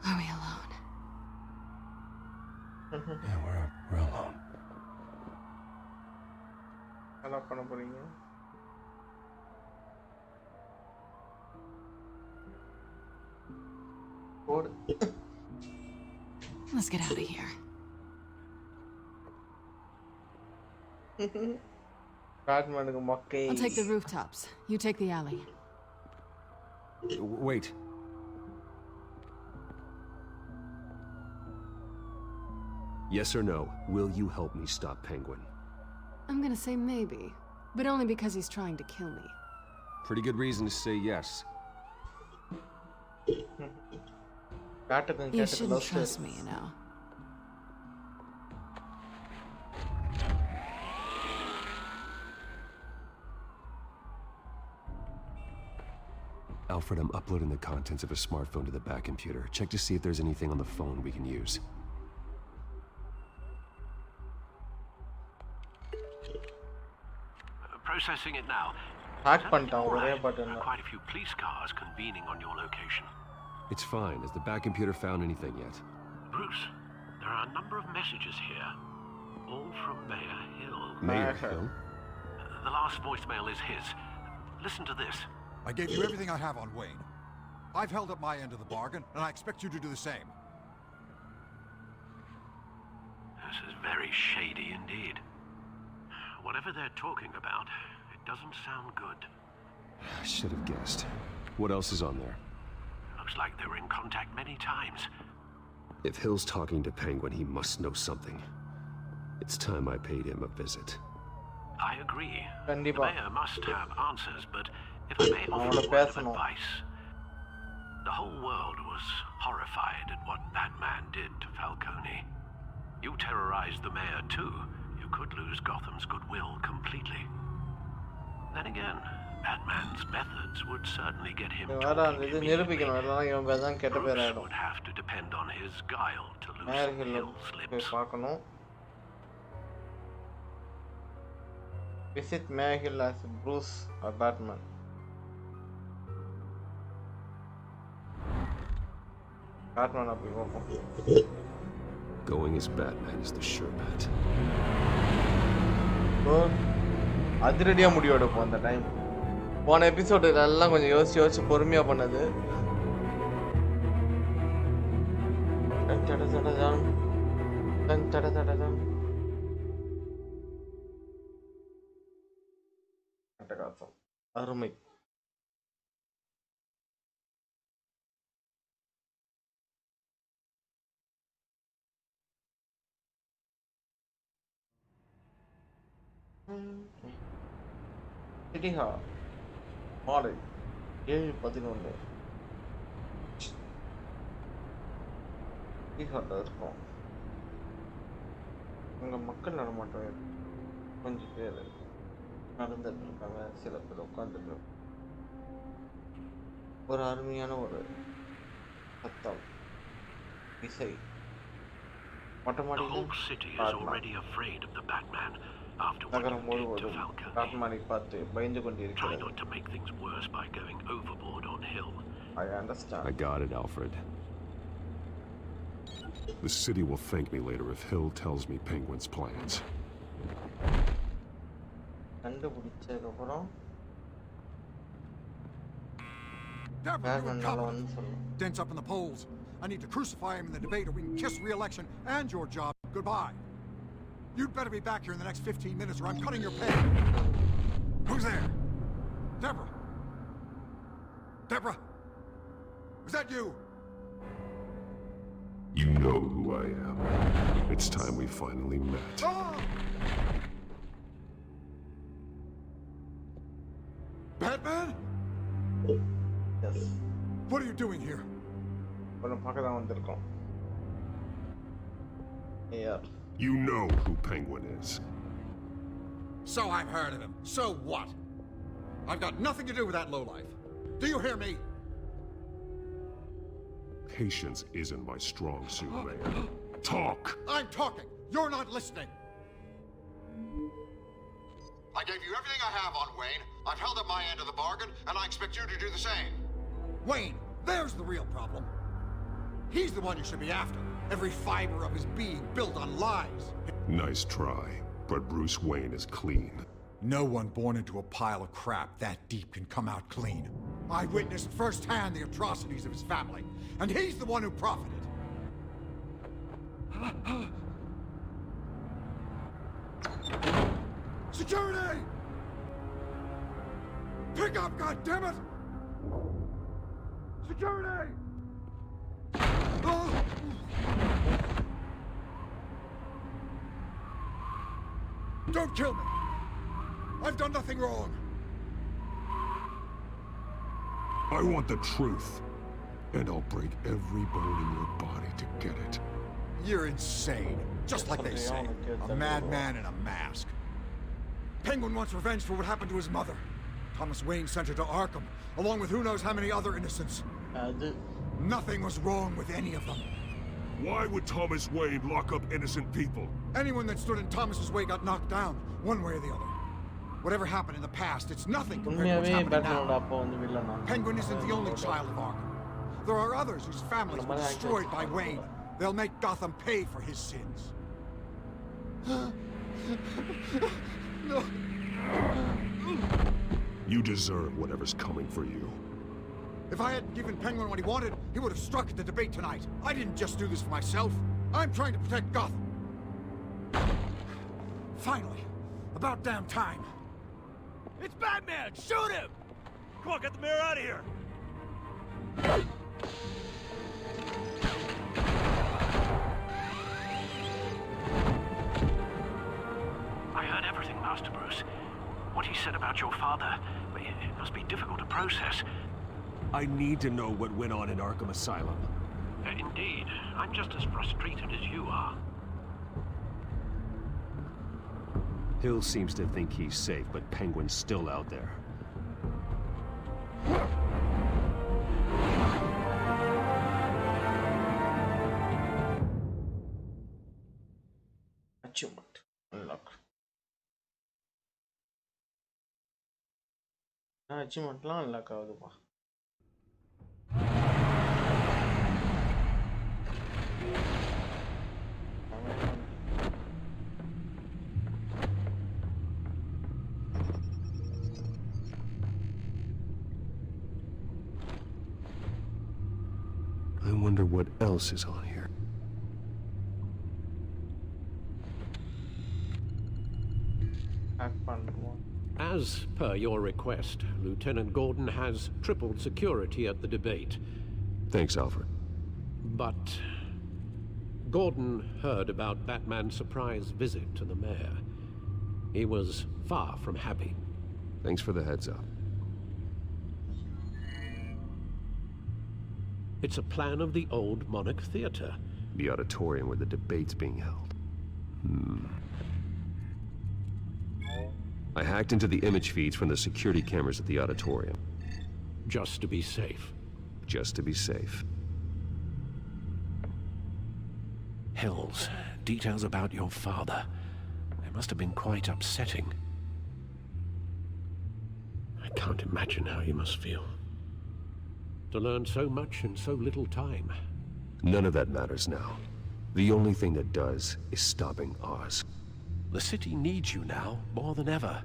Are we alone? Yeah, we're alone. Hello, panna poringa. Code. Let's get out of here. I'll take the rooftops. You take the alley. Wait. Yes or no, will you help me stop Penguin? I'm gonna say maybe, but only because he's trying to kill me. Pretty good reason to say yes. You shouldn't trust me, you know. Alfred, I'm uploading the contents of a smartphone to the back computer. Check to see if there's anything on the phone we can use. Processing it now. Quite a few police cars convening on your location. It's fine. Has the back computer found anything yet? Bruce, there are a number of messages here, all from Mayor Hill. Mayor Hill? The last voicemail is his. Listen to this. I gave you everything I have on Wayne. I've held up my end of the bargain, and I expect you to do the same. This is very shady indeed. Whatever they're talking about, it doesn't sound good. I should have guessed. What else is on there? Looks like they were in contact many times. If Hill's talking to Penguin, he must know something. It's time I paid him a visit. I agree. The mayor must have answers, but if I may offer a word of advice, the whole world was horrified at what Batman did to Falcone. You terrorized the mayor too. You could lose Gotham's goodwill completely. Then again, Batman's methods would certainly get him talking immediately. Bruce would have to depend on his guile to loosen Hill's lips. Visit Mayor Hill as Bruce or Batman. Batman up you go. Going as Batman is the sure bet. So, அதிரடியா முடிவு எடுப்போம் அந்த time. போன episode எல்லாம் கொஞ்சம் யோசிச்சு பொறுமையா பண்ணது. அருமை. சிட்டிஹா மாலை 7:11 சிட்டிஹால இருக்கோம். அங்கே மக்கள் நடமாட்டம் கொஞ்சம் பேர் நடந்துட்டு இருக்காங்க, சில பேர் உட்காந்துட்டு இருக்காங்க. ஒரு அருமையான ஒரு சத்தம் இசை நகரம் முழுவதும் காட்மானை பார்த்து பயந்து கொண்டிருக்கிறது. I understand. I got it, Alfred. The city will thank me later if Hill tells me Penguin's plans. கண்டுபிடிச்சதுக்கப்புறம் Dents up in the polls. I need to crucify him in the debate or we can kiss re-election and your job goodbye. You'd better be back here in the next 15 minutes or I'm cutting your pay. Who's there? Deborah? Deborah? Is that you? You know who I am. It's time we finally met. Ah! Batman? Yes. What are you doing here? You know who Penguin is. So I've heard of him. So what? I've got nothing to do with that lowlife. Do you hear me? Patience isn't my strong suit, Mayor. Talk! I'm talking. You're not listening. I gave you everything I have on Wayne. I've held up my end of the bargain, and I expect you to do the same. Wayne, there's the real problem. He's the one you should be after. Every fiber of his being built on lies. Nice try, but Bruce Wayne is clean. No one born into a pile of crap that deep can come out clean. I witnessed firsthand the atrocities of his family, and he's the one who profited. Security! Pick up, goddammit! Security! Oh! Don't kill me! I've done nothing wrong! I want the truth, and I'll break every bone in your body to get it. You're insane, just like they say. A madman in a mask. Penguin wants revenge for what happened to his mother. Thomas Wayne sent her to Arkham, along with who knows how many other innocents. Nothing was wrong with any of them. Why would Thomas Wayne lock up innocent people? Anyone that stood in Thomas's way got knocked down, one way or the other. Whatever happened in the past, it's nothing compared to what's happening now. Penguin isn't the only child of Arkham. There are others whose families were destroyed by Wayne. They'll make Gotham pay for his sins. No. You deserve whatever's coming for you. If I hadn't given Penguin what he wanted, he would have struck at the debate tonight. I didn't just do this for myself. I'm trying to protect Gotham. Finally. About damn time. It's Batman! Shoot him! Come on, get the mayor out of here! I heard everything, Master Bruce. What he said about your father, it must be difficult to process. I need to know what went on in Arkham Asylum. Indeed. I'm just as frustrated as you are. Hill seems to think he's safe, but Penguin's still out there. Achievement unlock. Achievementலாம் unlock ஆகுதுப்பா. I wonder what else is on here. As per your request, Lieutenant Gordon has tripled security at the debate. Thanks, Alfred. But Gordon heard about Batman's surprise visit to the mayor. He was far from happy. Thanks for the heads up. It's a plan of the old Monarch Theatre. The auditorium where the debate's being held. I hacked into the image feeds from the security cameras at the auditorium. Just to be safe. Just to be safe. Hills, details about your father. They must have been quite upsetting. I can't imagine how you must feel. To learn so much in so little time. None of that matters now. The only thing that does is stopping Oz. The city needs you now, more than ever.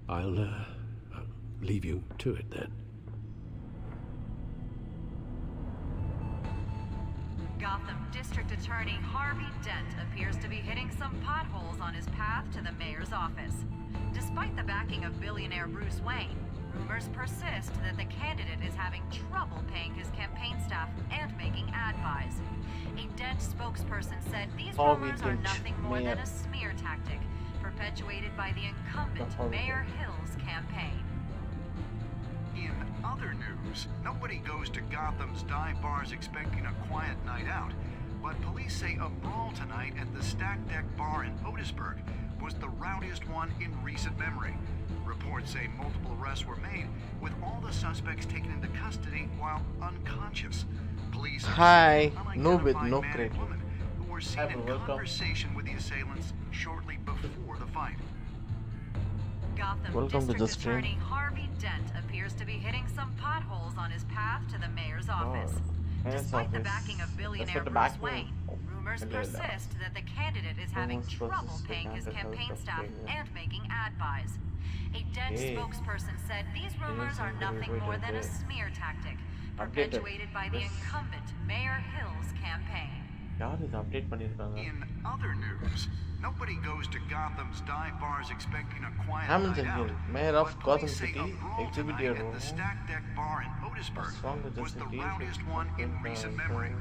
I'll leave you to it then. Gotham District Attorney Harvey Dent appears to be hitting some potholes on his path to the mayor's office. Despite the backing of billionaire Bruce Wayne, rumors persist that the candidate is having trouble paying his campaign staff and making ad buys. A Dent spokesperson said these rumors are nothing more than a smear tactic perpetuated by the incumbent Mayor Hill's campaign. In other news, nobody goes to Gotham's dive bars expecting a quiet night out, but police say a brawl tonight at the Stack Deck Bar in Otisburg was the rowdiest one in recent memory. Reports say multiple arrests were made, with all the suspects taken into custody while unconscious. Police are no bit, no man crate. and woman who were seen in conversation with the assailants shortly before the fight. Gotham District Attorney Harvey Dent appears to be hitting some potholes on his path to the mayor's office. Despite the backing of billionaire Bruce Wayne, rumors persist that the candidate is having trouble paying his campaign staff and making ad buys. A Dent spokesperson said these rumors are nothing more than a smear tactic perpetuated by the incumbent Mayor Hill's campaign. In other news, nobody goes to Gotham's dive bars expecting a quiet night out. Mayor of Gotham City exhibited at the Stack Deck Bar in Otisburg was the rowdiest one in recent memory.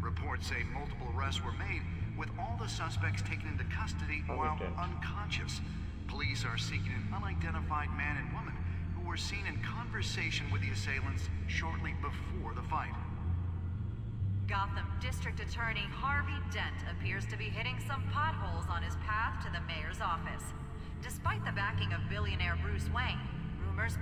Reports say multiple arrests were made, with all the suspects taken into custody while unconscious. Police are seeking an unidentified man and woman who were seen in conversation with the assailants shortly before the fight. Gotham District Attorney Harvey Dent appears to be hitting some potholes on his path to the mayor's office. Despite the backing of billionaire Bruce Wayne, rumors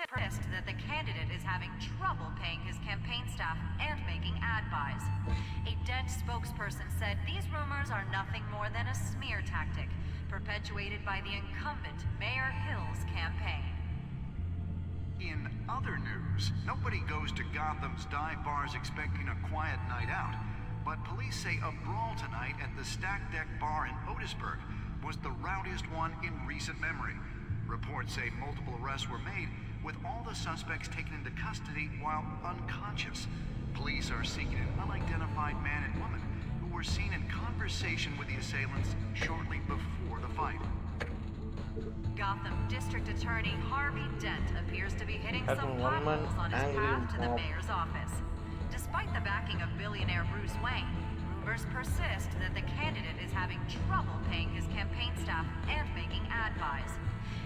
persist that the candidate is having trouble paying his campaign staff and making ad buys. A Dent spokesperson said these rumors are nothing more than a smear tactic perpetuated by the incumbent Mayor Hill's campaign. In other news, nobody goes to Gotham's dive bars expecting a quiet night out, but police say a brawl tonight at the Stack Deck Bar in Otisburg was the rowdiest one in recent memory. Reports say multiple arrests were made, with all the suspects taken into custody while unconscious. Police are seeking an unidentified man and woman who were seen in conversation with the assailants shortly before the fight. Gotham District Attorney Harvey Dent appears to be hitting some potholes on his path to the mayor's office. Despite the backing of billionaire Bruce Wayne, rumors persist that the candidate is having trouble paying his campaign staff and making ad buys.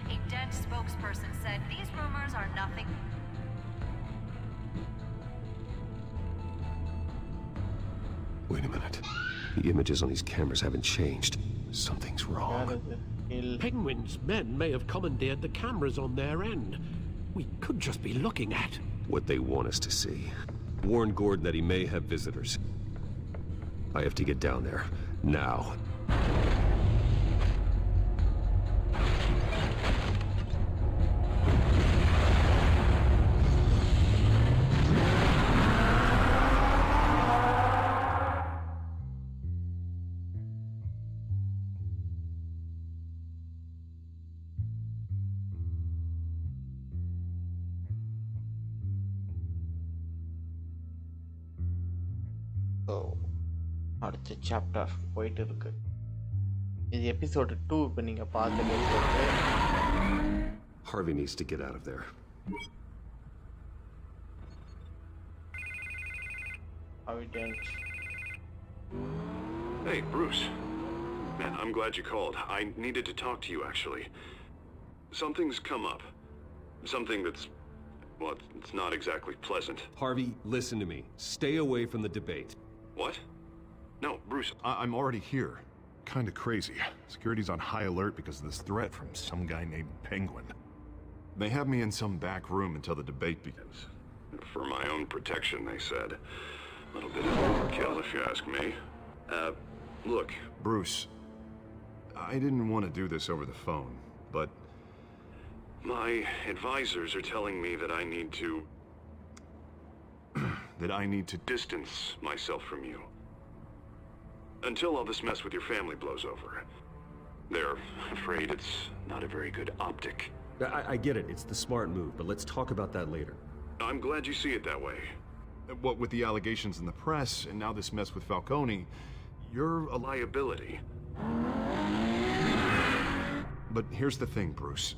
A Dent spokesperson said these rumors are nothing. Wait a minute. The images on these cameras haven't changed. Something's wrong. Penguin's men may have commandeered the cameras on their end. We could just be looking at what they want us to see. Warn Gordon that he may have visitors. I have to get down there. Now. அடுத்த chapter போயிட்டு இருக்கு. இது episode 2 இப்போ நீங்க பார்த்துட்டு. Harvey needs to get out of there. Harvey Dent. Hey, Bruce. Man, I'm glad you called. I needed to talk to you, actually. Something's come up. Something that's... well, it's not exactly pleasant. Harvey, listen to me. Stay away from the debate. What? No, Bruce, I'm already here. Kinda crazy. Security's on high alert because of this threat from some guy named Penguin. They have me in some back room until the debate begins. For my own protection, they said. A little bit of overkill, if you ask me. Look, Bruce, I didn't want to do this over the phone, but my advisors are telling me that I need to... that I need to distance myself from you. Until all this mess with your family blows over. They're afraid it's not a very good optic. I get it. It's the smart move, but let's talk about that later. I'm glad you see it that way. What with the allegations in the press, and now this mess with Falcone, you're a liability. But here's the thing, Bruce.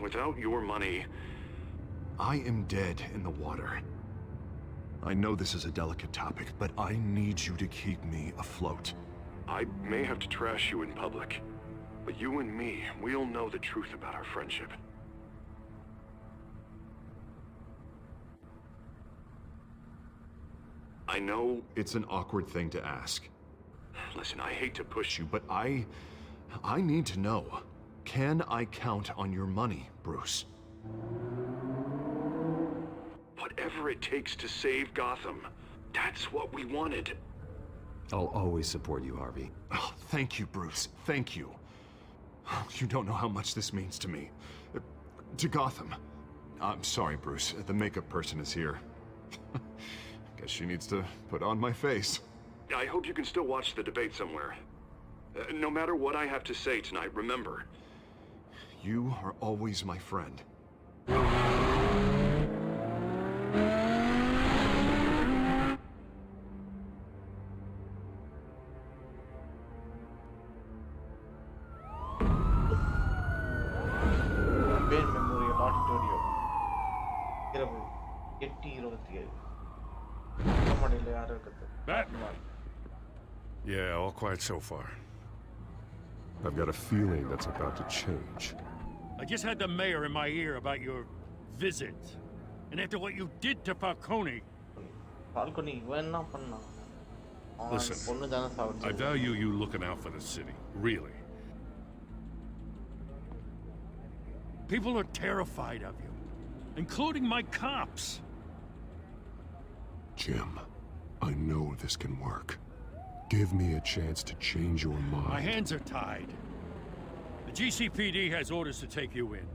Without your money, I am dead in the water. I know this is a delicate topic, but I need you to keep me afloat. I may have to trash you in public, but you and me, we'll know the truth about our friendship. I know it's an awkward thing to ask. Listen, I hate to push you, but I need to know. Can I count on your money, Bruce? Whatever it takes to save Gotham. That's what we wanted. I'll always support you, Harvey. Oh, thank you, Bruce. Thank you. You don't know how much this means to me. To Gotham. I'm sorry, Bruce. The makeup person is here. Guess she needs to put on my face. I hope you can still watch the debate somewhere. No matter what I have to say tonight, remember, you are always my friend. Campaign Memorial Auditorium. இரவு 8:27. கமடில யார் இருக்குது? Batman. Yeah, all quiet so far. I've got a feeling that's about to change. I just had the mayor in my ear about your visit. And after what you did to Falcone... Falcone, when na panna? Listen, I value you looking out for the city. Really. People are terrified of you. Including my cops. Jim, I know this can work. Give me a chance to change your mind. My hands are tied. The GCPD has orders to take you in.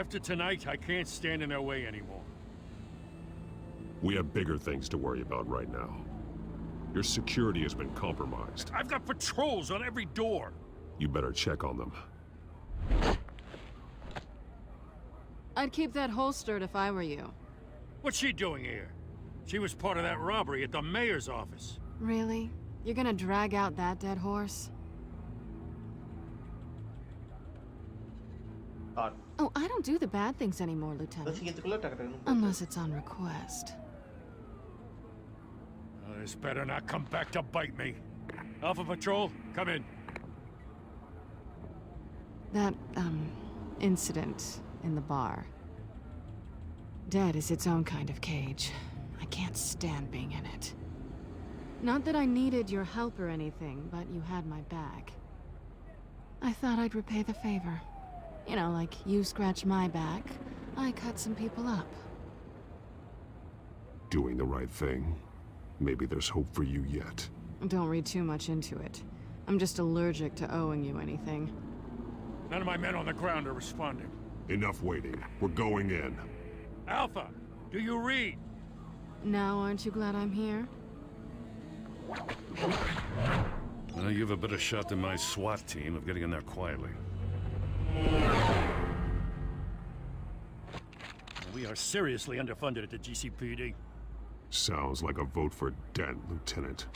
After tonight, I can't stand in their way anymore. We have bigger things to worry about right now. Your security has been compromised. I've got patrols on every door. You better check on them. I'd keep that holstered if I were you. What's she doing here? She was part of that robbery at the mayor's office. Really? You're gonna drag out that dead horse? Oh, I don't do the bad things anymore, Lieutenant. Unless it's on request. This better not come back to bite me. Alpha Patrol, come in. That, incident in the bar. Dead is its own kind of cage. I can't stand being in it. Not that I needed your help or anything, but you had my back. I thought I'd repay the favor. You know, like you scratch my back, I cut some people up. Doing the right thing. Maybe there's hope for you yet. Don't read too much into it. I'm just allergic to owing you anything. None of my men on the ground are responding. Enough waiting. We're going in. Alpha, do you read? Now aren't you glad I'm here? Well, you have a better shot than my SWAT team of getting in there quietly. We are seriously underfunded at the GCPD. Sounds like a vote for Dent, Lieutenant.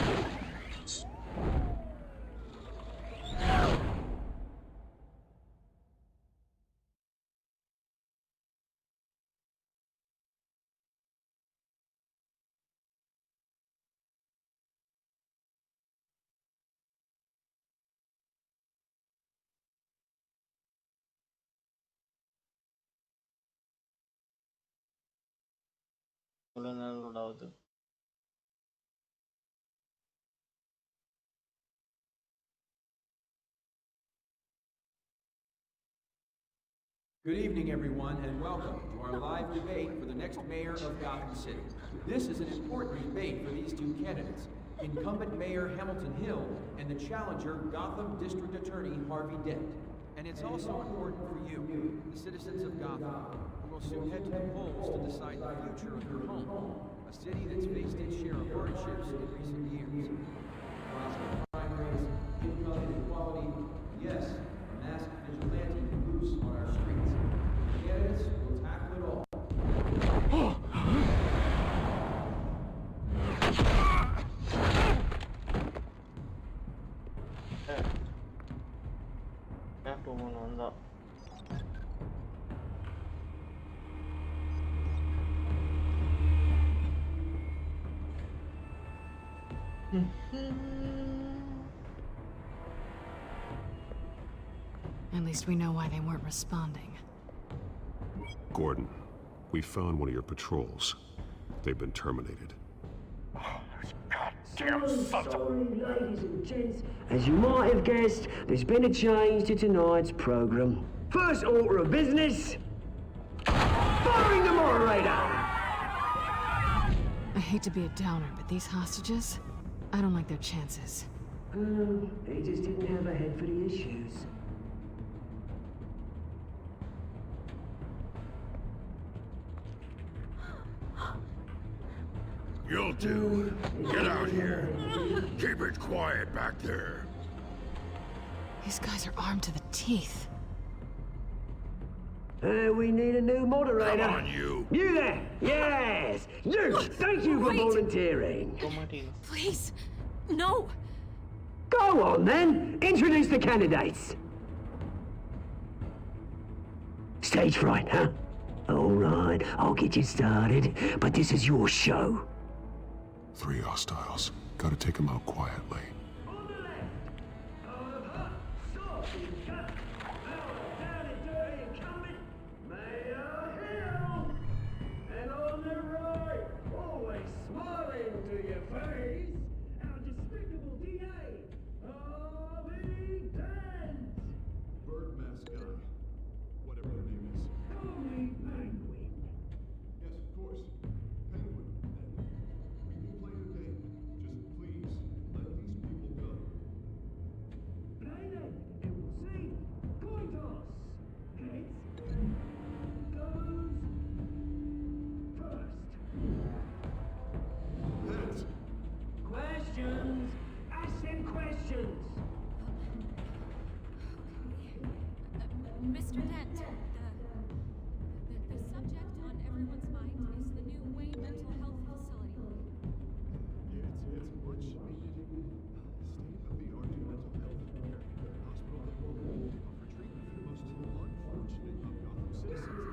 எவ்வளோ நேரம் load ஆகுது? Good evening, everyone, and welcome to our live debate for the next mayor of Gotham City. This is an important debate for these two candidates, incumbent Mayor Hamilton Hill and the challenger Gotham District Attorney Harvey Dent. And it's also important for you, the citizens of Gotham, who will soon head to the polls to decide the future of your home, a city that's faced its share of hardships in recent years. Rising crime rates, income inequality, yes, a masked vigilante loose on our streets. The candidates will tackle it all. At least we know why they weren't responding. Gordon, we found one of your patrols. They've been terminated. Damn sorry, ladies and gents. As you might have guessed, there's been a change to tonight's program. First order of business, firing the moderator! I hate to be a downer, but these hostages, I don't like their chances. They just didn't have a head for the issues. You'll do. Get out here. Keep it quiet back there. These guys are armed to the teeth. We need a new moderator. Come on, you. You there? Yes. You. Thank you for volunteering. Please, no. Go on then. Introduce the candidates. Stage fright, huh? All right, I'll get you started, but this is your show. 3 hostiles. Gotta take them out quietly. Mr. Dent, the subject on everyone's mind is the new Wayne Mental Health Facility. It's a much needed state-of-the-art mental health care hospital that will offer treatment for the most unfortunate of Gotham citizens.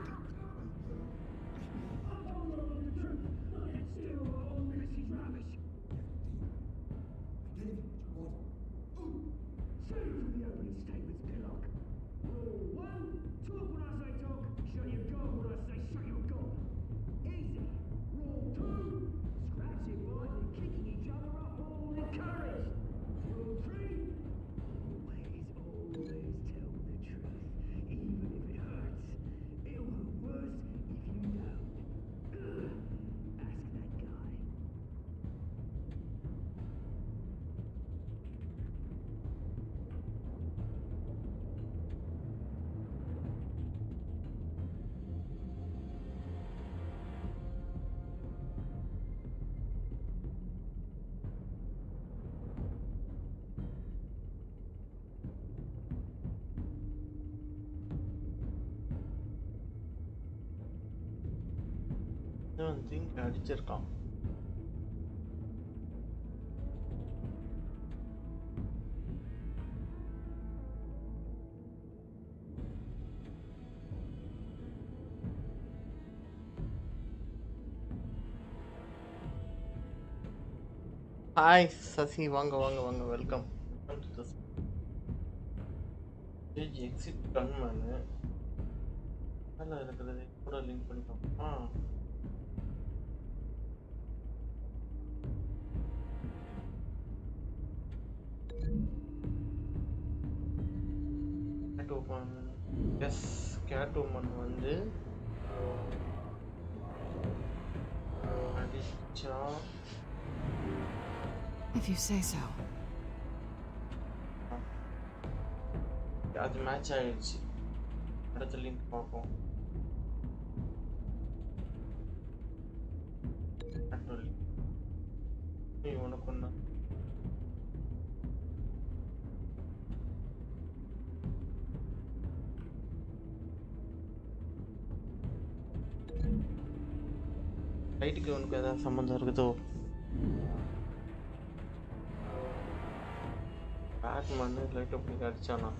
அடிச்சிருக்கான். Hi Sasi, வாங்க வாங்க வாங்க, welcome. Exit கன்மேனு மேலே இருக்கிறது கூட link பண்ணிக்கோங்க. S கேட்வுமன் வந்து அடிச்சா If you say so. அது மேட்ச் ஆயிடுச்சு. அடுத்த லிங்க் பார்ப்போம். இவனுக்கு ஒண்ணு லைட்டுக்கு இவனுக்கு ஏதாவது சம்மந்தம் இருக்குதோ? பேட்மேன் லைட் அப்படி அடிச்சானா?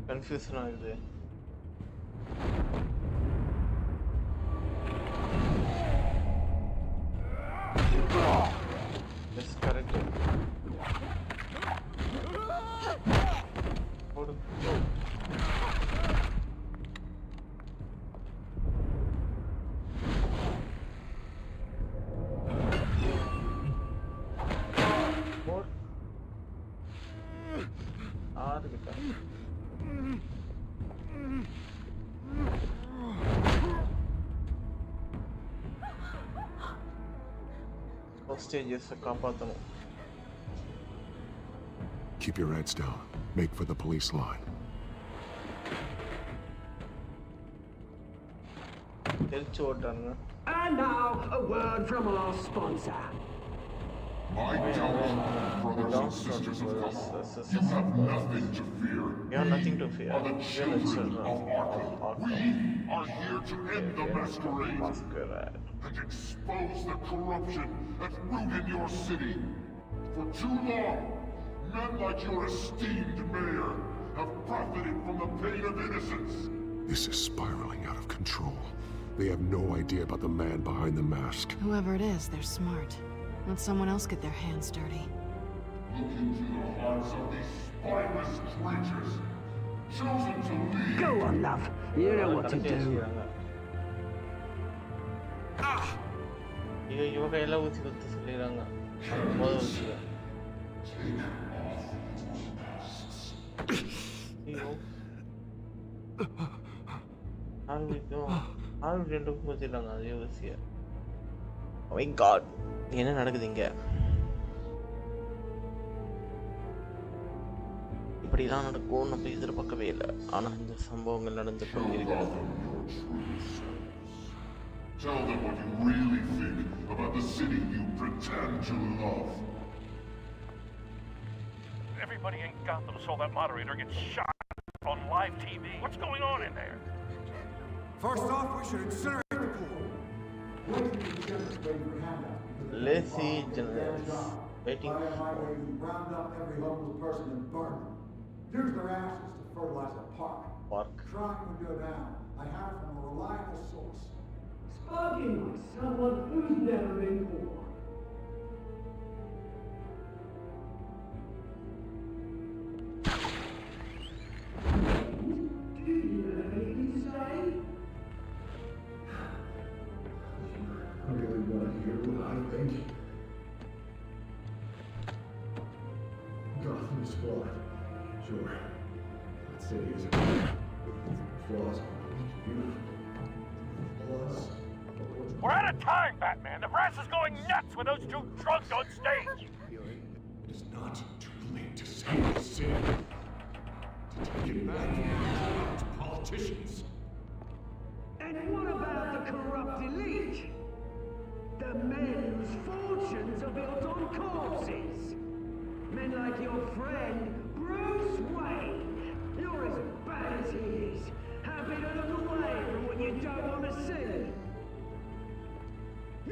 கன்ஃபியூஷன் ஆகுது. Yes correct. போடு. போடு. ஆறு கிட்ட hostages காப்பாத்தணும். Keep your heads down. Make for the police line. தெரிச்சு ஓட்டானுங்க. And now a word from our sponsor. My Telltale brothers and sisters of Gotham, you have nothing to fear. You have nothing to fear. We are the children of Arkham. We are here to end the masquerade and expose the corruption that rooted your city. For too long, men like your esteemed mayor have profited from the pain of innocence. This is spiraling out of control. They have no idea about the man behind the mask. Whoever it is, they're smart. Let someone else get their hands dirty. Look into the hearts of these spineless creatures, chosen to lead. Go on, love. You know what to do. இவ கையில ஊசி குத்து சொல்லிடுறாங்க. போதும் ஊசி. ஐயோ ஆறு ரெண்டுக்கும் ஊசிடுறாங்க அதே ஊசிய. Oh my god, என்ன நடக்குது இங்க? இப்படிலாம் நடக்கும் நம்ம எதிர்பார்க்கவே இல்லை. ஆனா இந்த சம்பவங்கள் நடந்து கொண்டிருக்கிறது. Tell them what you really think about the city you pretend to love. Everybody in Gotham saw that moderator get shot on live TV. What's going on in there? First off, we should incinerate the pool. Lazy generals waiting for round up every homeless person and burn them. Use their ashes to fertilize a park. Trying to go down. I have it from a reliable source. Spoken like someone who's never been poor. Do you have anything to say? I really want to hear what I think. Gotham is flawed. Sure. That city is flaws. Beautiful. Flaws. We're out of time, Batman. The brass is going nuts with those two drunks on stage. It is not too late to save the city. To take it back from the corrupt politicians. And what about the corrupt elite? The men whose fortunes are built on corpses. Men like your friend, Bruce Wayne. You're as bad as he is. Happy to look away from what you don't want to see.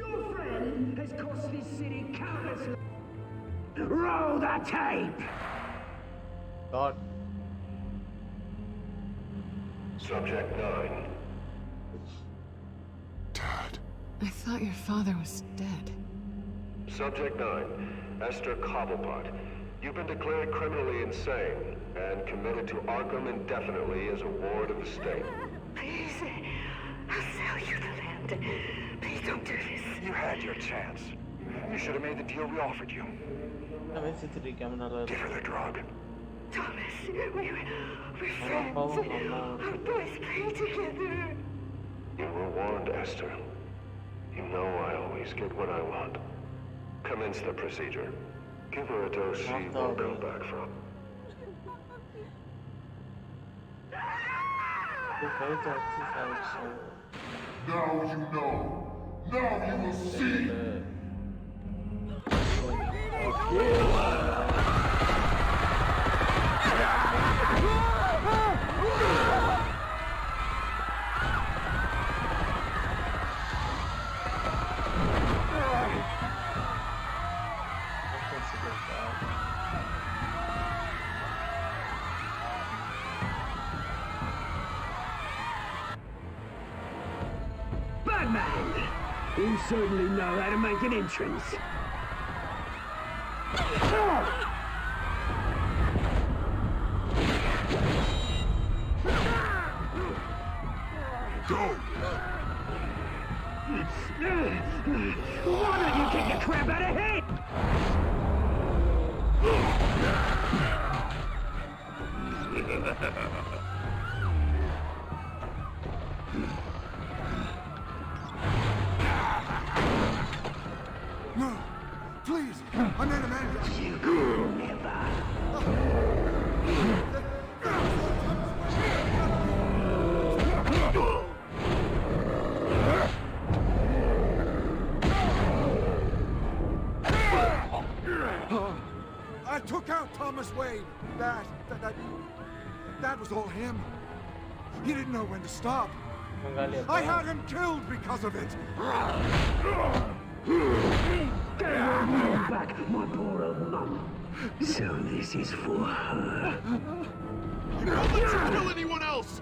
Your friend has cost this city countless... Roll the tape! God. Subject 9. Dad. I thought your father was dead. Subject 9. Esther Cobblepot. You've been declared criminally insane and committed to Arkham indefinitely as a ward of the state. Please, I'll sell you the land. Please don't do this. You had your chance. You should have made the deal we offered you. Give her the drug. Thomas, we're friends. Our boys play together. You were warned, Esther. You know I always get what I want. Commence the procedure. Give her a dose she won't come back from. Now you know. Now you will see. Batman! You certainly know how to make an entrance. Go! Why don't you kick the crap out of head? No, please, I'm not a man. You will never. I took out Thomas Wayne. That was all him. He didn't know when to stop. I had him killed because of it. Back, my poor old mum. So this is for her. Don't let you kill anyone else!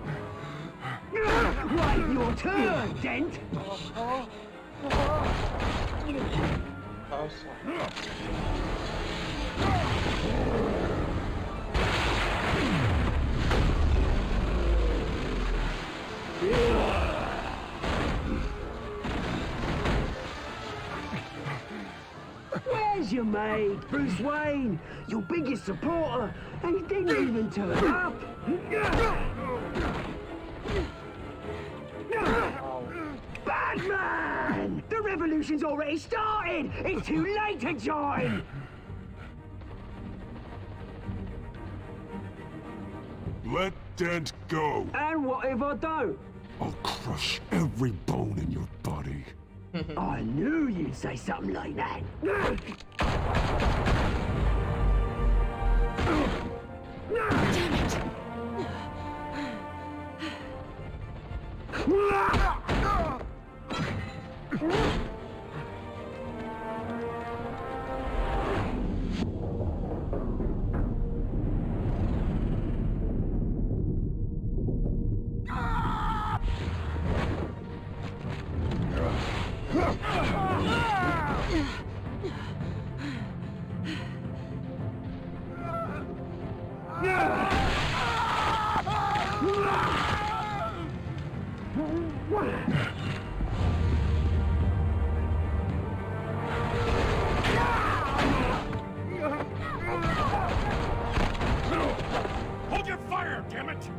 Right, your turn, Dent! Where's your mate, Bruce Wayne? Your biggest supporter, and he didn't even turn up! Batman! The revolution's already started! It's too late to join! Let Dent go. And what if I don't? I'll crush every bone in your body. I knew you'd say something like that. Damn it! Hold your fire, damn it!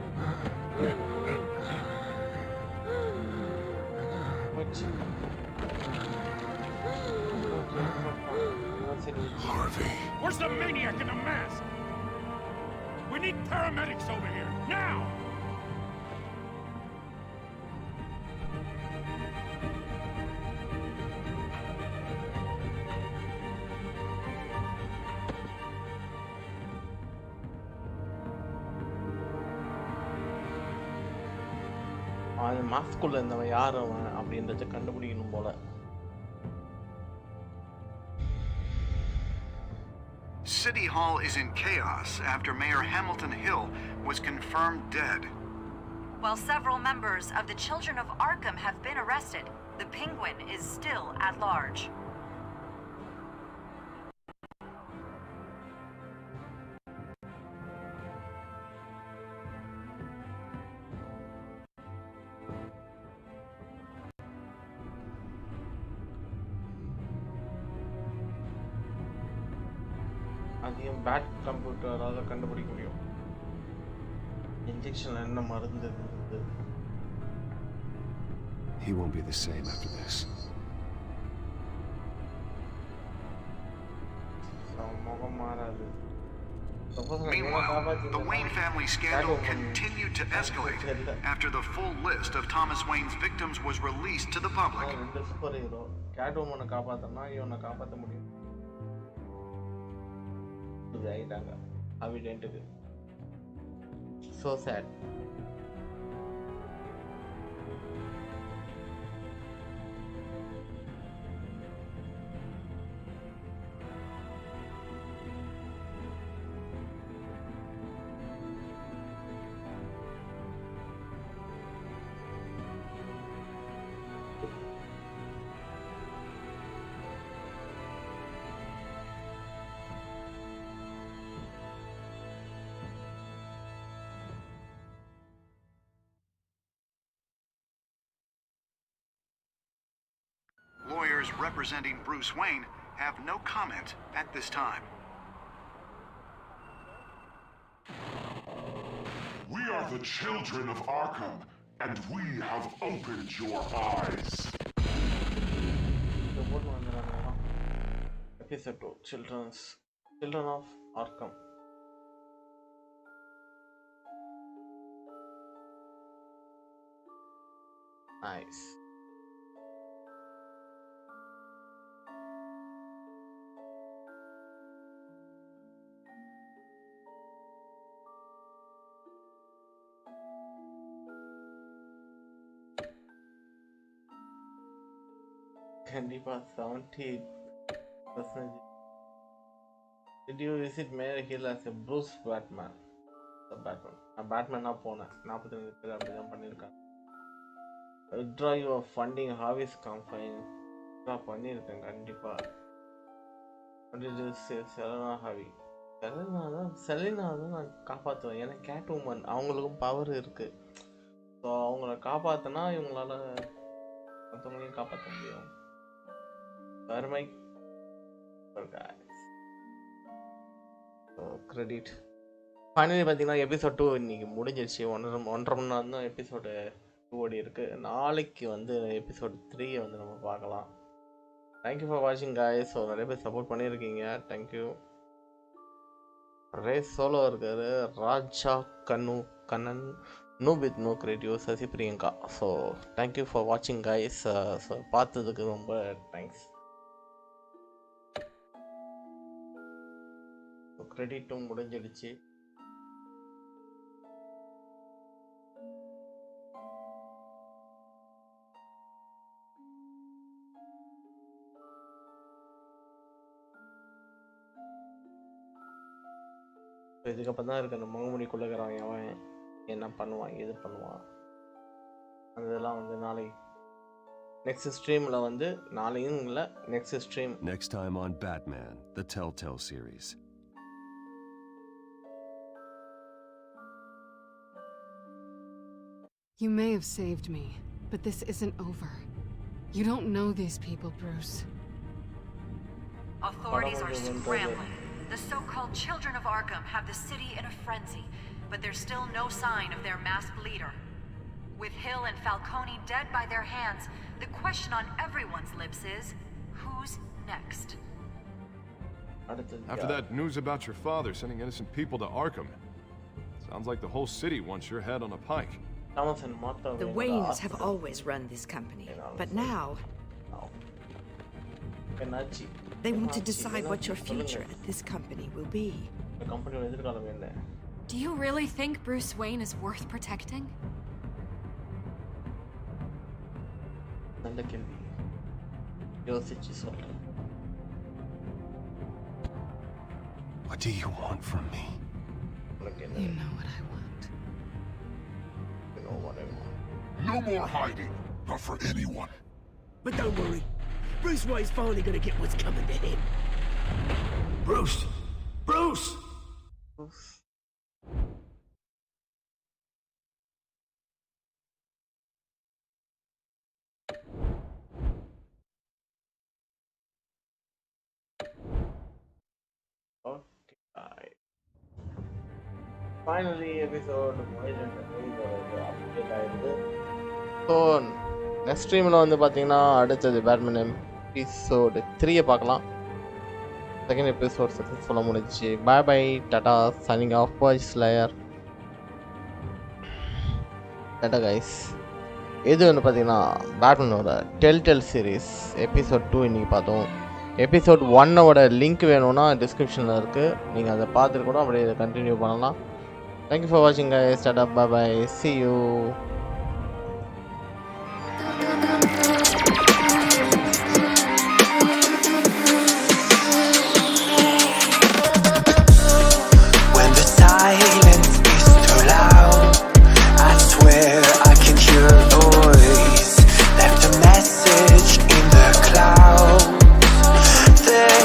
Harvey. Where's the maniac in the mask? We need paramedics over here, now! அந்த மாஸ்குள்ள இருந்தவன் யார் அவன் அப்படின்றத கண்டுபிடிக்கணும் போல. City Hall is in chaos after Mayor Hamilton Hill was confirmed dead. While several members of the Children of Arkham have been arrested, the Penguin is still at large. அதையும் bad கம்ப்யூட்டரால் கண்டுபிடிக்க முடியும். இன்ஜெக்ஷன்ல என்ன மருந்து இருந்தது? He won't be the same after this. முகம் மாறாது. Meanwhile, the Wayne family scandal continued to escalate after the full list of Thomas Wayne's victims was released to the public. ரெண்டு super hero கேட்வுமனை காப்பாத்தனா இவனை காப்பாற்ற முடியும். ஆயிட்டாங்க அவிடென்ட்டுக்கு. So sad. Lawyers representing Bruce Wayne have no comment at this time. We are the children of Arkham, and we have opened your eyes. Episode 2, Children of Arkham. Nice. கண்டிப்பா 70%. Did you visit Mayor Hill as a Bruce Batman? The Batman. நான் பேட்மேனா போனேன். 45 பேர் அப்படிதான் பண்ணியிருக்காங்க. Withdraw your funding Hobbies campaign. நான் பண்ணியிருக்கேன் கண்டிப்பா. Selena ஹாவி. Selena தான் நான் காப்பாற்றுவேன். ஏன்னா கேட்வுமன் அவங்களுக்கும் பவர் இருக்கு. ஸோ அவங்கள காப்பாற்றினா இவங்களால மற்றவங்களையும் காப்பாற்ற முடியும். Vermai guys. So credit. Finally பார்த்தீங்கன்னா எபிசோட் 2 இன்னைக்கு முடிஞ்சிருச்சு. 1.5 மணி நேரம் தான் எபிசோடு 2 ஓடி இருக்கு. நாளைக்கு வந்து எபிசோட் 3 வந்து நம்ம பார்க்கலாம். தேங்க்யூ ஃபார் வாட்சிங் guys. ஸோ நிறைய பேர் சப்போர்ட் பண்ணியிருக்கீங்க. தேங்க்யூ. ரேஸ் சோலோ இருக்காரு. Raja Kannan no with no creative Sasi Priyanka. So thank you for வாட்சிங் guys. ஸோ பார்த்ததுக்கு ரொம்ப தேங்க்ஸ். கிரெடிட்டும் முடிஞ்சிடுச்சு. இதுக்கப்புறம் தான் இருக்கு அந்த முகமுடிக்குள்ளக்கிறவன் அவன் என்ன பண்ணுவான் எது பண்ணுவான் அதெல்லாம் வந்து நாளை நெக்ஸ்ட் ஸ்ட்ரீம்ல வந்து நாளையும் இல்லை next stream. Next time on Batman, the Telltale series. You may have saved me, but this isn't over. You don't know these people, Bruce. Authorities are scrambling. The so-called Children of Arkham have the city in a frenzy, but there's still no sign of their masked leader. With Hill and Falcone dead by their hands, the question on everyone's lips is, who's next? After that news about your father sending innocent people to Arkham, sounds like the whole city wants your head on a pike. The Waynes have always run this company, but now they want to decide what your future at this company will be. Do you really think Bruce Wayne is worth protecting? What do you want from me? You know what I want. No more hiding, not for anyone. But don't worry. Bruce Wayne's finally gonna get what's coming to him. Bruce! Bruce! Finally, episode so next ஸ்ட்ரீமில் வந்து பார்த்தீங்கன்னா அடுத்தது Batman episode 3 பார்க்கலாம். Second episode சக்ஸஸ்ஃபுல்லாக முடிஞ்சிச்சு. Bye bye Tata signing off PurgeSlayer. Tata guys. இது வந்து பார்த்தீங்கன்னா பேட்மேனோட Telltale சீரீஸ் எபிசோட் 2 இன்றைக்கி பார்த்தோம். எபிசோட் 1ஓட லிங்க் வேணும்னா டிஸ்கிரிப்ஷனில் இருக்குது, நீங்கள் அதை பார்த்துட்டு கூட அப்படியே இதை கண்டினியூ பண்ணலாம். Thank you for watching guys. Tada, bye bye. See you. When the silence is too loud, I swear I can hear a voice. Left a message in the clouds. They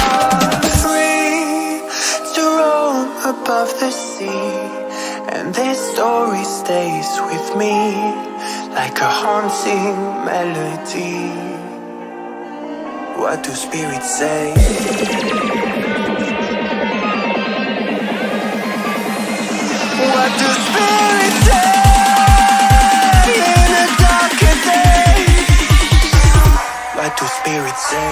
are free to roam above the sea. And this story stays with me like a haunting melody. What do spirits say? What do spirits say in a darker day? What do spirits say?